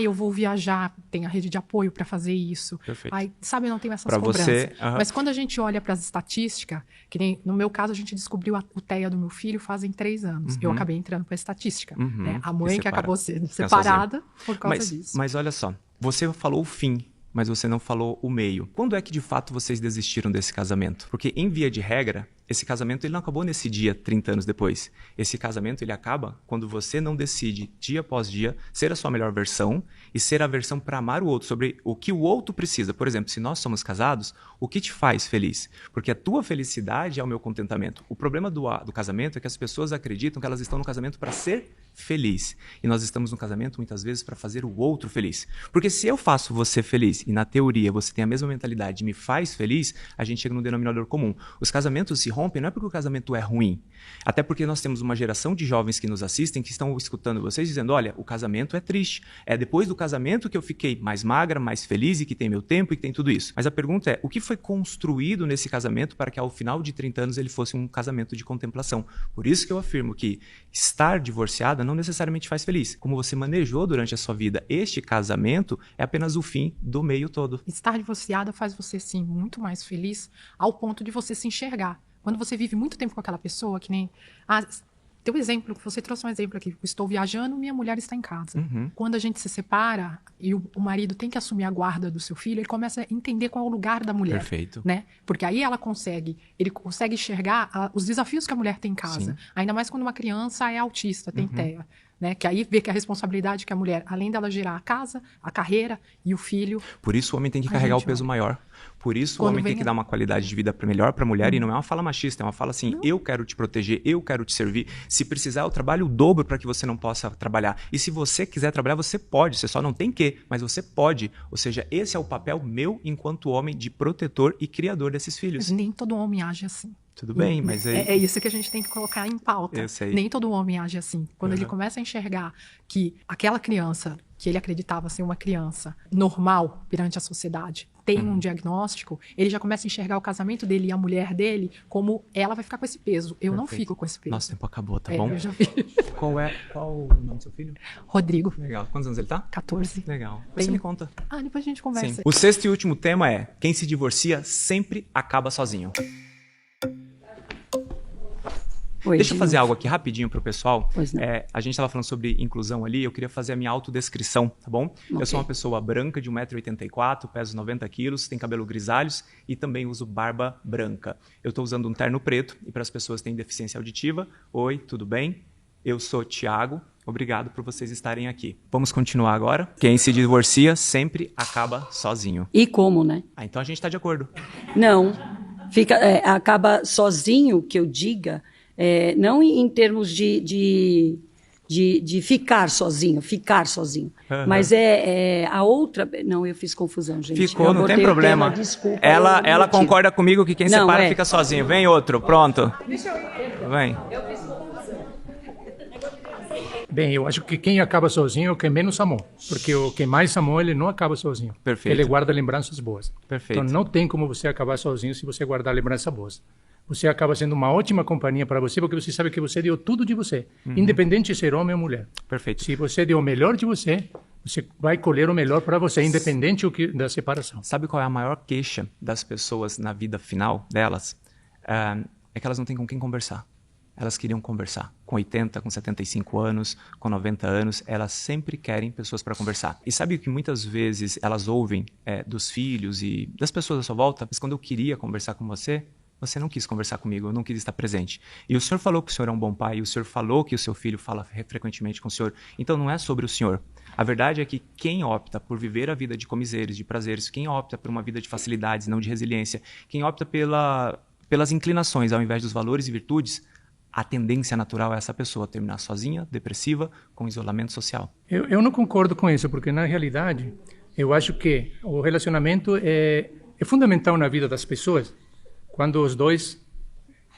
eu vou viajar, tem a rede de apoio para fazer isso. Perfeito. Sabe, eu não tenho essas pra cobranças. você, Mas quando a gente olha para as estatísticas, que nem no meu caso a gente descobriu o TEA do meu filho fazem 3 anos. Eu acabei entrando para a estatística. Né? A mãe que acabou sendo separada por causa disso. Mas olha só, você falou o fim, mas você não falou o meio. Quando é que de fato vocês desistiram desse casamento? Porque em via de regra, esse casamento ele não acabou nesse dia, 30 anos depois. Esse casamento ele acaba quando você não decide, dia após dia, ser a sua melhor versão e ser a versão para amar o outro, sobre o que o outro precisa. Por exemplo, se nós somos casados, o que te faz feliz? Porque a tua felicidade é o meu contentamento. O problema do casamento é que as pessoas acreditam que elas estão no casamento para ser feliz. E nós estamos no casamento muitas vezes para fazer o outro feliz. Porque se eu faço você feliz e na teoria você tem a mesma mentalidade e me faz feliz, a gente chega no denominador comum. Os casamentos se rompem não é porque o casamento é ruim. Até porque nós temos uma geração de jovens que nos assistem que estão escutando vocês dizendo, olha, o casamento é triste. É depois do casamento que eu fiquei mais magra, mais feliz e que tem meu tempo e que tem tudo isso. Mas a pergunta é, o que foi construído nesse casamento para que ao final de 30 anos ele fosse um casamento de contemplação? Por isso que eu afirmo que estar divorciada não necessariamente faz feliz. Como você manejou durante a sua vida este casamento é apenas o fim do meio todo. Estar divorciada faz você, sim, muito mais feliz ao ponto de você se enxergar. Quando você vive muito tempo com aquela pessoa, que nem... teu exemplo, você trouxe um exemplo aqui. Estou viajando, minha mulher está em casa. Quando a gente se separa e o marido tem que assumir a guarda do seu filho, ele começa a entender qual é o lugar da mulher. Perfeito. Né? Porque aí ele consegue enxergar os desafios que a mulher tem em casa. Sim. Ainda mais quando uma criança é autista, tem TEA. Né? Que aí vê que a responsabilidade que a mulher, além dela gerar a casa, a carreira e o filho... Por isso o homem tem que carregar o peso maior. Por isso o homem tem que dar uma qualidade de vida melhor para a mulher e não é uma fala machista, é uma fala assim, eu quero te proteger, eu quero te servir. Se precisar, eu trabalho o dobro para que você não possa trabalhar. E se você quiser trabalhar, você pode, você só não tem que, mas você pode. Ou seja, esse é o papel meu enquanto homem de protetor e criador desses filhos. Mas nem todo homem age assim. Tudo bem, mas aí... É isso que a gente tem que colocar em pauta. Eu sei. Nem todo homem age assim. Quando ele começa a enxergar que aquela criança, que ele acreditava ser uma criança normal perante a sociedade, tem um diagnóstico, ele já começa a enxergar o casamento dele e a mulher dele como ela vai ficar com esse peso. Eu não fico com esse peso. Nosso tempo acabou, tá bom? Eu já vi. Qual o nome do seu filho? Rodrigo. Legal. Quantos anos ele tá? 14. Legal. Você me conta. Depois a gente conversa. Sim. O 6º e último tema é, quem se divorcia sempre acaba sozinho. Deixa eu fazer algo aqui rapidinho pro pessoal. A gente estava falando sobre inclusão ali, eu queria fazer a minha autodescrição, tá bom? Okay. Eu sou uma pessoa branca de 1,84 m, peso 90 quilos, tenho cabelo grisalhos e também uso barba branca. Eu estou usando um terno preto e para as pessoas que têm deficiência auditiva, oi, tudo bem? Eu sou Thiago, obrigado por vocês estarem aqui. Vamos continuar agora. Quem se divorcia sempre acaba sozinho. E como, né? Então a gente está de acordo. Não, acaba sozinho, que eu diga, não em termos de ficar sozinho, mas a outra... Não, eu fiz confusão, gente. Ficou, não tem problema. Desculpa. Ela concorda comigo que quem separa fica sozinho. Vem outro, pronto. Deixa eu ir. Vem. Bem, eu acho que quem acaba sozinho é o que menos amou. Porque o que mais amou, ele não acaba sozinho. Perfeito. Ele guarda lembranças boas. Perfeito. Então não tem como você acabar sozinho se você guardar lembranças boas. Você acaba sendo uma ótima companhia para você, porque você sabe que você deu tudo de você. Independente de ser homem ou mulher. Perfeito. Se você deu o melhor de você, você vai colher o melhor para você, independente da separação. Sabe qual é a maior queixa das pessoas na vida final delas? É que elas não têm com quem conversar. Elas queriam conversar. Com 80, com 75 anos, com 90 anos, elas sempre querem pessoas para conversar. E sabe o que muitas vezes elas ouvem dos filhos e das pessoas à sua volta? Mas quando eu queria conversar com você, você não quis conversar comigo, eu não quis estar presente. E o senhor falou que o senhor é um bom pai, e o senhor falou que o seu filho fala frequentemente com o senhor. Então não é sobre o senhor. A verdade é que quem opta por viver a vida de comiseres, de prazeres, quem opta por uma vida de facilidades, não de resiliência, quem opta pelas inclinações ao invés dos valores e virtudes, a tendência natural é essa pessoa terminar sozinha, depressiva, com isolamento social. Eu não concordo com isso, porque na realidade eu acho que o relacionamento é fundamental na vida das pessoas. Quando os dois,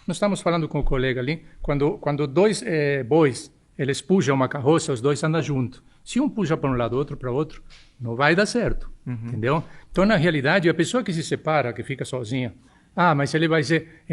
nós estamos falando com o colega ali, quando dois bois, eles puxam uma carroça, os dois andam juntos. Se um puxa para um lado, outro para outro, não vai dar certo, entendeu? Então, na realidade, a pessoa que se separa, que fica sozinha, mas ele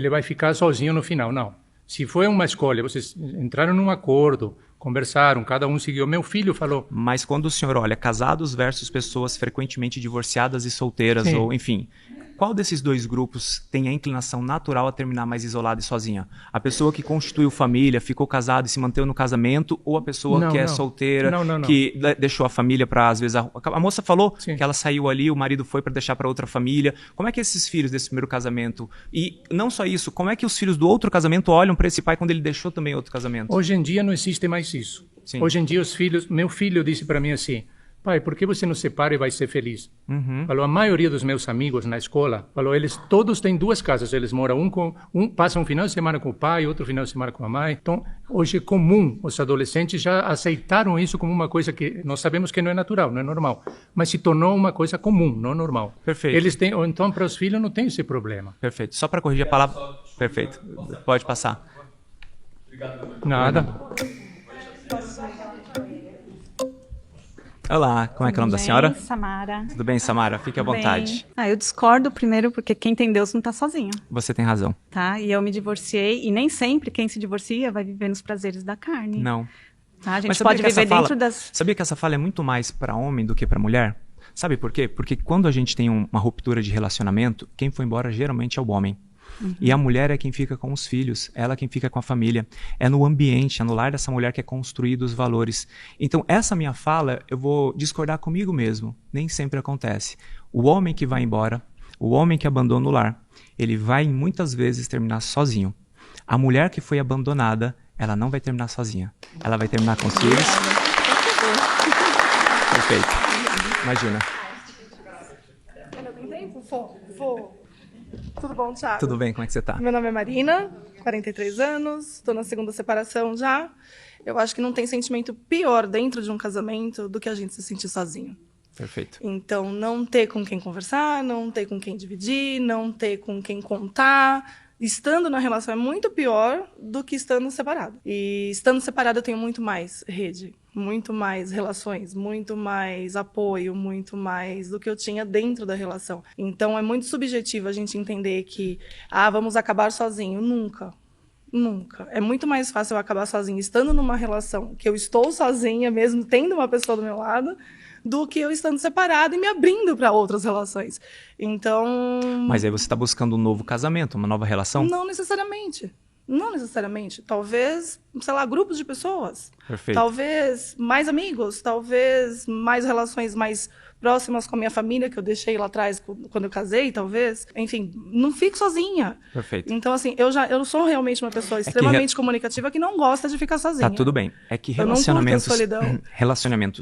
vai ficar sozinho no final. Não. Se foi uma escolha, vocês entraram num acordo, conversaram, cada um seguiu. Meu filho falou... Mas quando o senhor olha casados versus pessoas frequentemente divorciadas e solteiras, ou enfim... Qual desses dois grupos tem a inclinação natural a terminar mais isolada e sozinha? A pessoa que constituiu família, ficou casada e se manteve no casamento, ou a pessoa que é solteira, que deixou a família para, às vezes... A moça falou que ela saiu ali, o marido foi para deixar para outra família. Como é que esses filhos desse primeiro casamento... E não só isso, como é que os filhos do outro casamento olham para esse pai quando ele deixou também outro casamento? Hoje em dia não existe mais isso. Sim. Hoje em dia os filhos... Meu filho disse para mim assim... Pai, por que você não separa e vai ser feliz? Falou, a maioria dos meus amigos na escola, falou, eles todos têm duas casas, eles moram passam um final de semana com o pai, outro final de semana com a mãe. Então, hoje é comum, os adolescentes já aceitaram isso como uma coisa que nós sabemos que não é natural, não é normal, mas se tornou uma coisa comum, não normal. Perfeito. Eles têm, ou então para os filhos não tem esse problema. Perfeito. Só para corrigir a palavra. Perfeito. Pode passar. Obrigado. Nada. Olá, como é que é o nome da senhora? Samara. Tudo bem, Samara? Fique à vontade. Eu discordo primeiro porque quem tem Deus não está sozinho. Você tem razão. Tá? E eu me divorciei e nem sempre quem se divorcia vai viver nos prazeres da carne. Não. Tá? A gente pode viver dentro das... Sabia que essa fala é muito mais para homem do que para mulher? Sabe por quê? Porque quando a gente tem uma ruptura de relacionamento, quem foi embora geralmente é o homem. E a mulher é quem fica com os filhos, ela é quem fica com a família. É no ambiente, é no lar dessa mulher que é construído os valores. Então, essa minha fala, eu vou discordar comigo mesmo. Nem sempre acontece. O homem que vai embora, o homem que abandona o lar, ele vai muitas vezes terminar sozinho. A mulher que foi abandonada, ela não vai terminar sozinha. Ela vai terminar com os filhos. Perfeito. Imagina. Tudo bom, Thiago? Tudo bem, como é que você tá? Meu nome é Marina, 43 anos, estou na segunda separação já. Eu acho que não tem sentimento pior dentro de um casamento do que a gente se sentir sozinho. Perfeito. Então, não ter com quem conversar, não ter com quem dividir, não ter com quem contar. Estando na relação é muito pior do que estando separado. E estando separado eu tenho muito mais rede, muito mais relações, muito mais apoio, muito mais do que eu tinha dentro da relação. Então é muito subjetivo a gente entender que, vamos acabar sozinho. Nunca. Nunca. É muito mais fácil eu acabar sozinha estando numa relação que eu estou sozinha, mesmo tendo uma pessoa do meu lado, do que eu estando separada e me abrindo para outras relações. Então... Mas aí você está buscando um novo casamento, uma nova relação? Não necessariamente. Não necessariamente. Talvez, sei lá, grupos de pessoas. Perfeito. Talvez mais amigos. Talvez mais relações mais próximas com a minha família, que eu deixei lá atrás quando eu casei, talvez. Enfim, não fico sozinha. Perfeito. Então, assim, eu sou realmente uma pessoa extremamente comunicativa que não gosta de ficar sozinha. Tá tudo bem. É que relacionamentos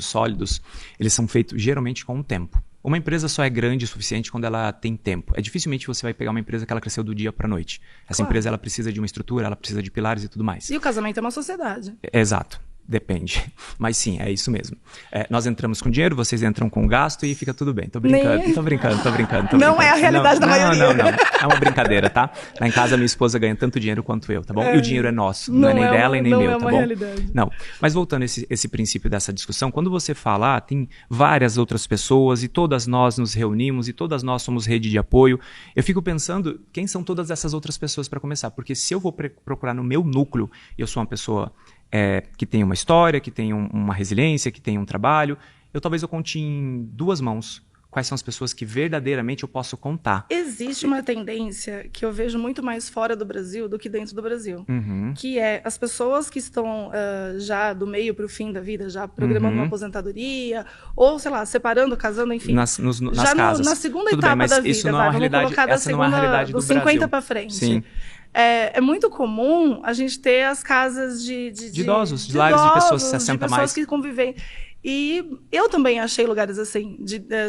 sólidos, eles são feitos geralmente com o tempo. Uma empresa só é grande o suficiente quando ela tem tempo. É dificilmente você vai pegar uma empresa que ela cresceu do dia para a noite. Essa empresa ela precisa de uma estrutura, ela precisa de pilares e tudo mais. E o casamento é uma sociedade. Exato. Depende. Mas sim, é isso mesmo. Nós entramos com dinheiro, vocês entram com gasto e fica tudo bem. Tô brincando. Não é a realidade da maioria. Não. É uma brincadeira, tá? Lá em casa, minha esposa ganha tanto dinheiro quanto eu, tá bom? E o dinheiro é nosso, não é nem dela e nem meu, tá bom? Realidade. Não. Mas voltando a esse princípio dessa discussão, quando você fala, tem várias outras pessoas e todas nós nos reunimos e todas nós somos rede de apoio, eu fico pensando, quem são todas essas outras pessoas para começar? Porque se eu vou procurar no meu núcleo, eu sou uma pessoa que tem uma história, que tem uma resiliência, que tem um trabalho, talvez eu conte em 2 mãos quais são as pessoas que verdadeiramente eu posso contar. Existe uma tendência que eu vejo muito mais fora do Brasil do que dentro do Brasil, que é as pessoas que estão já do meio para o fim da vida, já programando uma aposentadoria, ou, sei lá, separando, casando, enfim. Nas casas. Na segunda Tudo etapa bem, mas da vida, isso não é uma realidade, essa não é a realidade do Brasil. 50 para frente. Sim. É muito comum a gente ter as casas de idosos, de lares de pessoas de 60 de mais. pessoas que convivem. E eu também achei lugares assim,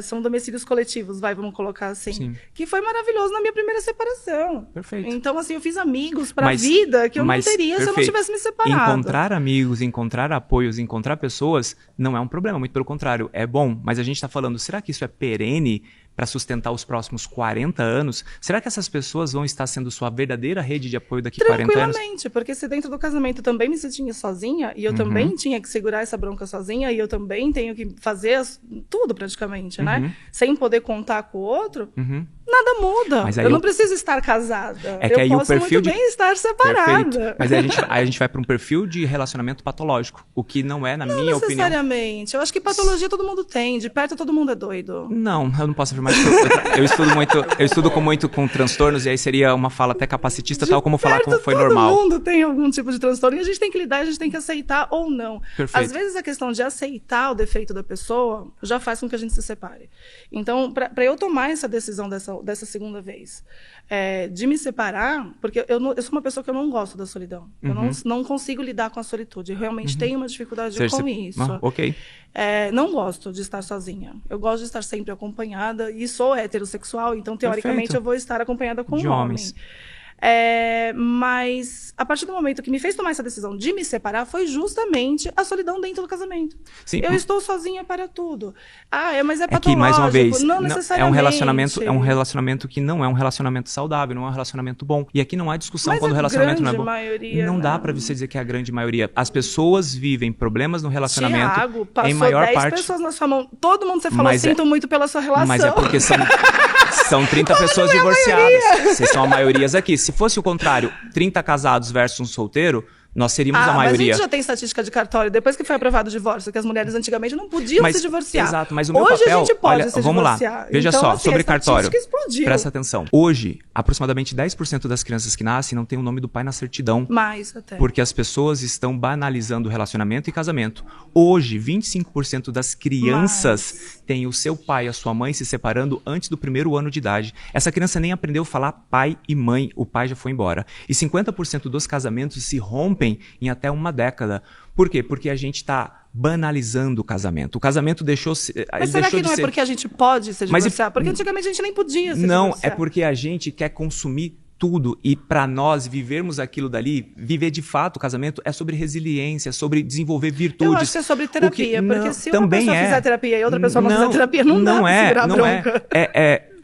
são domicílios coletivos, vamos colocar assim. Sim. Que foi maravilhoso na minha primeira separação. Perfeito. Então, assim, eu fiz amigos pra vida que eu não teria se eu não tivesse me separado. Encontrar amigos, encontrar apoios, encontrar pessoas não é um problema, muito pelo contrário, é bom. Mas a gente tá falando, será que isso é perene para sustentar os próximos 40 anos? Será que essas pessoas vão estar sendo sua verdadeira rede de apoio daqui a 40 anos? Tranquilamente, porque se dentro do casamento eu também me sentia sozinha, e eu também tinha que segurar essa bronca sozinha, e eu também tenho que fazer tudo praticamente, né? Sem poder contar com o outro, nada muda. Eu não preciso estar casada. Eu posso muito bem estar separada. Perfeito. Mas aí a gente vai para um perfil de relacionamento patológico, o que não é, na minha opinião. Não necessariamente. Eu acho que patologia todo mundo tem, de perto todo mundo é doido. Não, eu não posso afirmar. Eu estudo muito com transtornos, e aí seria uma fala até capacitista, tal como falar como foi normal. Todo mundo tem algum tipo de transtorno, e a gente tem que lidar, a gente tem que aceitar ou não. Perfeito. Às vezes a questão de aceitar o defeito da pessoa já faz com que a gente se separe. Então, para eu tomar essa decisão dessa segunda vez, de me separar, porque eu sou uma pessoa que eu não gosto da solidão. Eu não consigo lidar com a solitude. Eu realmente tenho uma dificuldade com isso. Ok. Não gosto de estar sozinha. Eu gosto de estar sempre acompanhada, e sou heterossexual, então, teoricamente, eu vou estar acompanhada com um homem. Mas a partir do momento que me fez tomar essa decisão de me separar foi justamente a solidão dentro do casamento. Sim. Eu estou sozinha para tudo. Mas é patológico. Que, mais uma vez, não necessariamente. É um relacionamento que não é um relacionamento saudável, não é um relacionamento bom. E aqui não há discussão quando o relacionamento não é bom. Maioria, não dá para você dizer que é a grande maioria. As pessoas vivem problemas no relacionamento. Thiago, passou em maior 10 parte. Pessoas na sua mão. Todo mundo você falou, sinto muito pela sua relação. Mas é porque são 30 pessoas divorciadas. Vocês são a maioria aqui. Se fosse o contrário, 30 casados versus um solteiro, nós seríamos a maioria. Mas a gente já tem estatística de cartório, depois que foi aprovado o divórcio, que as mulheres antigamente não podiam se divorciar. Exato, mas o meu Hoje papel, a gente pode se vamos divorciar. Lá, veja então, só, assim, sobre cartório, presta atenção. Hoje, aproximadamente 10% das crianças que nascem não tem o nome do pai na certidão. Mais até. Porque as pessoas estão banalizando relacionamento e casamento. Hoje, 25% das crianças têm o seu pai e a sua mãe se separando antes do 1º ano de idade. Essa criança nem aprendeu a falar pai e mãe, o pai já foi embora. E 50% dos casamentos se rompem em até uma década. Por quê? Porque a gente está banalizando o casamento. O casamento deixou-se... Mas será que não é porque a gente pode se divorciar? Porque antigamente a gente nem podia se divorciar. Não, é porque a gente quer consumir tudo, e para nós vivermos aquilo dali, viver de fato o casamento é sobre resiliência, é sobre desenvolver virtudes. Eu acho que é sobre terapia, porque se uma pessoa fizer terapia e outra pessoa não fizer terapia, não dá pra segurar bronca.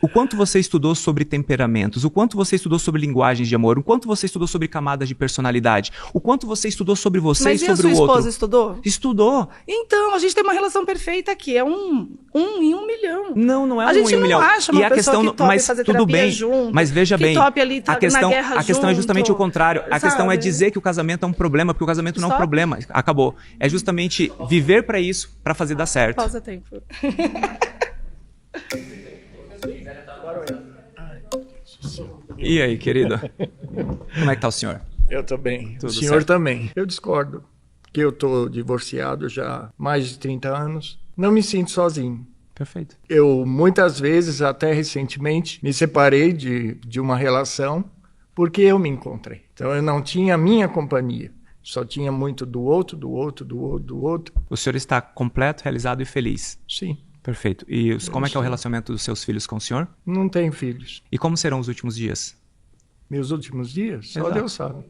O quanto você estudou sobre temperamentos, o quanto você estudou sobre linguagens de amor, o quanto você estudou sobre camadas de personalidade, o quanto você estudou sobre você e sobre o outro. Mas e a sua esposa estudou? Estudou. Então, a gente tem uma relação perfeita aqui, é um em 1 milhão. Não é 1 em 1 milhão. A gente não acha uma pessoa que tope fazer terapia junto, mas veja bem, ali, na guerra a questão é justamente o contrário. A questão é dizer que o casamento é um problema, porque o casamento não é um problema. Acabou. É justamente viver para isso, para fazer dar certo. Pausa tempo. E aí, querido? Como é que tá o senhor? Eu também. Tudo o senhor certo? também. Eu discordo, que eu tô divorciado já há mais de 30 anos. Não me sinto sozinho. Perfeito. Eu, muitas vezes, até recentemente, me separei de uma relação porque eu me encontrei. Então, eu não tinha a minha companhia. Só tinha muito do outro. O senhor está completo, realizado e feliz? Sim. Perfeito. E como é que é o relacionamento dos seus filhos com o senhor? Não tenho filhos. E como serão os últimos dias? Meus últimos dias? Só Exato. Deus sabe.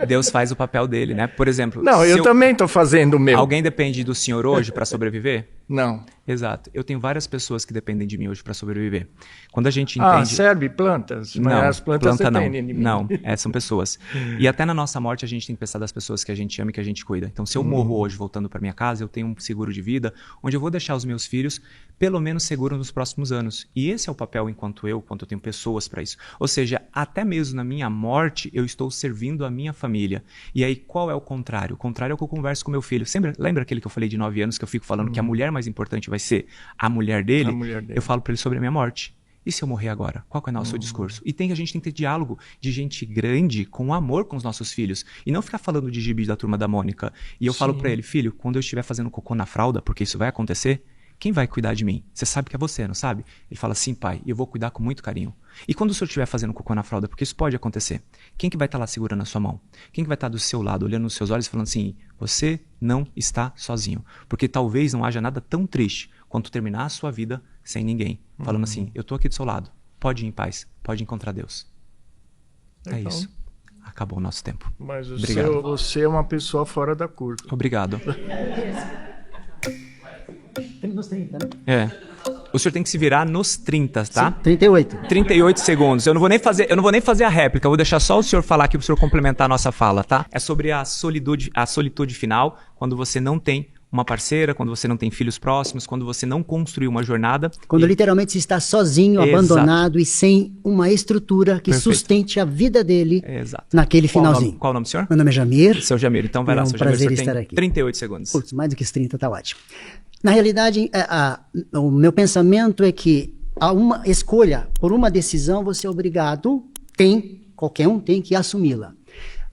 Deus faz o papel dele, né? Por exemplo... Não, eu também estou fazendo o meu. Alguém depende do senhor hoje para sobreviver? Não. Exato. Eu tenho várias pessoas que dependem de mim hoje para sobreviver. Quando a gente entende... serve plantas? Mas não, as plantas planta dependem de mim. Não, são pessoas. E até na nossa morte a gente tem que pensar das pessoas que a gente ama e que a gente cuida. Então se eu morro hoje voltando para minha casa, eu tenho um seguro de vida onde eu vou deixar os meus filhos pelo menos seguros nos próximos anos. E esse é o papel enquanto eu tenho pessoas para isso. Ou seja, até mesmo na minha morte eu estou servindo a minha família. E aí qual é o contrário? O contrário é o que eu converso com meu filho. Lembra aquele que eu falei de 9 anos que eu fico falando que a mulher mais importante vai ser a mulher dele? Eu falo para ele sobre a minha morte. E se eu morrer agora? Qual que é o nosso discurso? E a gente tem que ter diálogo de gente grande com amor com os nossos filhos. E não ficar falando de gibi da Turma da Mônica. E eu falo para ele, filho, quando eu estiver fazendo cocô na fralda, porque isso vai acontecer, quem vai cuidar de mim? Você sabe que é você, não sabe? Ele fala, sim, pai, e eu vou cuidar com muito carinho. E quando o senhor estiver fazendo cocô na fralda, porque isso pode acontecer, quem que vai estar lá segurando a sua mão? Quem que vai estar do seu lado, olhando nos seus olhos e falando assim, você não está sozinho. Porque talvez não haja nada tão triste quanto terminar a sua vida sem ninguém. Falando assim, eu estou aqui do seu lado, pode ir em paz, pode encontrar Deus. É isso. Acabou o nosso tempo. Mas Obrigado. você é uma pessoa fora da curva. Obrigado. Nos 30, né? O senhor tem que se virar nos 30, tá? Sim, 38. 38 segundos. Eu não vou nem fazer a réplica, eu vou deixar só o senhor falar aqui para o senhor complementar a nossa fala, tá? É sobre a solitude final, quando você não tem uma parceira, quando você não tem filhos próximos, quando você não construiu uma jornada. Quando literalmente se está sozinho, abandonado e sem uma estrutura que sustente a vida dele naquele finalzinho. Qual o nome do senhor? Meu nome é Jamir. Seu Jamir, então vai lá, seu Jamir. É um prazer estar aqui. 38 segundos. Putz, mais do que os 30 tá ótimo. Na realidade, o meu pensamento é que a uma escolha por uma decisão, você é obrigado, qualquer um tem que assumi-la.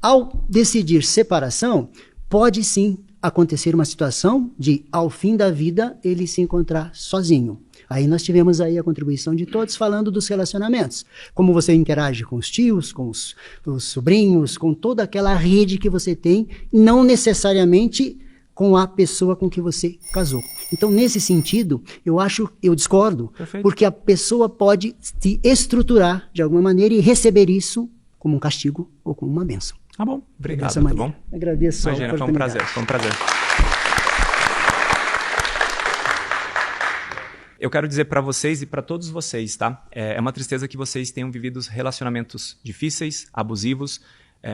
Ao decidir separação, pode sim acontecer uma situação de, ao fim da vida, ele se encontrar sozinho. Aí nós tivemos aí a contribuição de todos falando dos relacionamentos. Como você interage com os tios, com os sobrinhos, com toda aquela rede que você tem, não necessariamente com a pessoa com que você casou. Então, nesse sentido, eu discordo, porque a pessoa pode se estruturar de alguma maneira e receber isso como um castigo ou como uma bênção. Tá bom, obrigado, tá bom? Agradeço. Imagina, foi um prazer. Eu quero dizer para vocês e para todos vocês, tá? É uma tristeza que vocês tenham vivido relacionamentos difíceis, abusivos,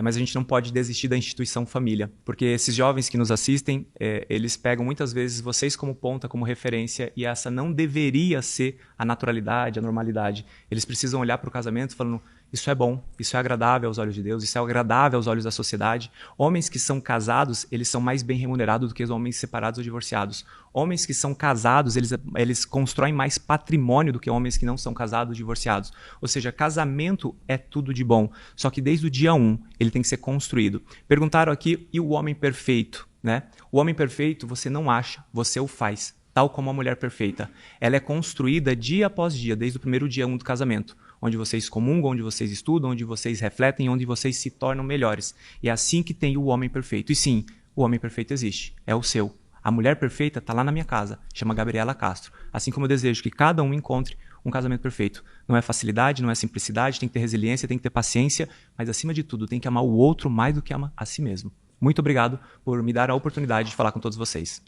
mas a gente não pode desistir da instituição família, porque esses jovens que nos assistem, eles pegam muitas vezes vocês como ponta, como referência, e essa não deveria ser a naturalidade, a normalidade. Eles precisam olhar para o casamento falando, isso é bom, isso é agradável aos olhos de Deus, isso é agradável aos olhos da sociedade. Homens que são casados, eles são mais bem remunerados do que os homens separados ou divorciados. Homens que são casados, eles constroem mais patrimônio do que homens que não são casados ou divorciados. Ou seja, casamento é tudo de bom, só que desde o dia 1 ele tem que ser construído. Perguntaram aqui, e o homem perfeito? Né? O homem perfeito você não acha, você o faz. Tal como a mulher perfeita. Ela é construída dia após dia, desde o primeiro dia 1 do casamento. Onde vocês comungam, onde vocês estudam, onde vocês refletem, onde vocês se tornam melhores. E é assim que tem o homem perfeito. E sim, o homem perfeito existe. É o seu. A mulher perfeita está lá na minha casa. Chama Gabriela Castro. Assim como eu desejo que cada um encontre um casamento perfeito. Não é facilidade, não é simplicidade, tem que ter resiliência, tem que ter paciência, mas acima de tudo tem que amar o outro mais do que ama a si mesmo. Muito obrigado por me dar a oportunidade de falar com todos vocês.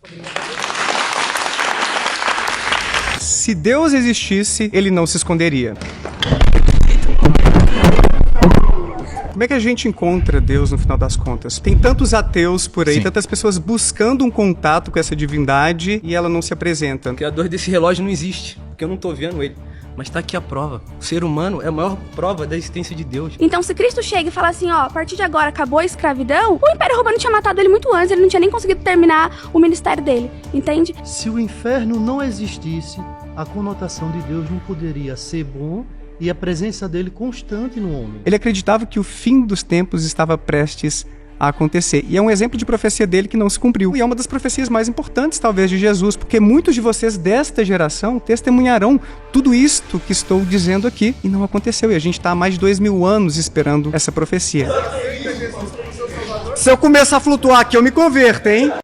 Se Deus existisse, ele não se esconderia. Como é que a gente encontra Deus no final das contas? Tem tantos ateus por aí, tantas pessoas buscando um contato com essa divindade e ela não se apresenta. O criador desse relógio não existe, porque eu não tô vendo ele. Mas tá aqui a prova. O ser humano é a maior prova da existência de Deus. Então, se Cristo chega e fala assim, ó, a partir de agora acabou a escravidão, o Império Romano tinha matado ele muito antes, ele não tinha nem conseguido terminar o ministério dele, entende? Se o inferno não existisse, a conotação de Deus não poderia ser bom e a presença dele constante no homem. Ele acreditava que o fim dos tempos estava prestes a acontecer. E é um exemplo de profecia dele que não se cumpriu. E é uma das profecias mais importantes, talvez, de Jesus, porque muitos de vocês desta geração testemunharão tudo isto que estou dizendo aqui e não aconteceu. E a gente está há mais de 2000 anos esperando essa profecia. Se eu começar a flutuar aqui, eu me converto, hein?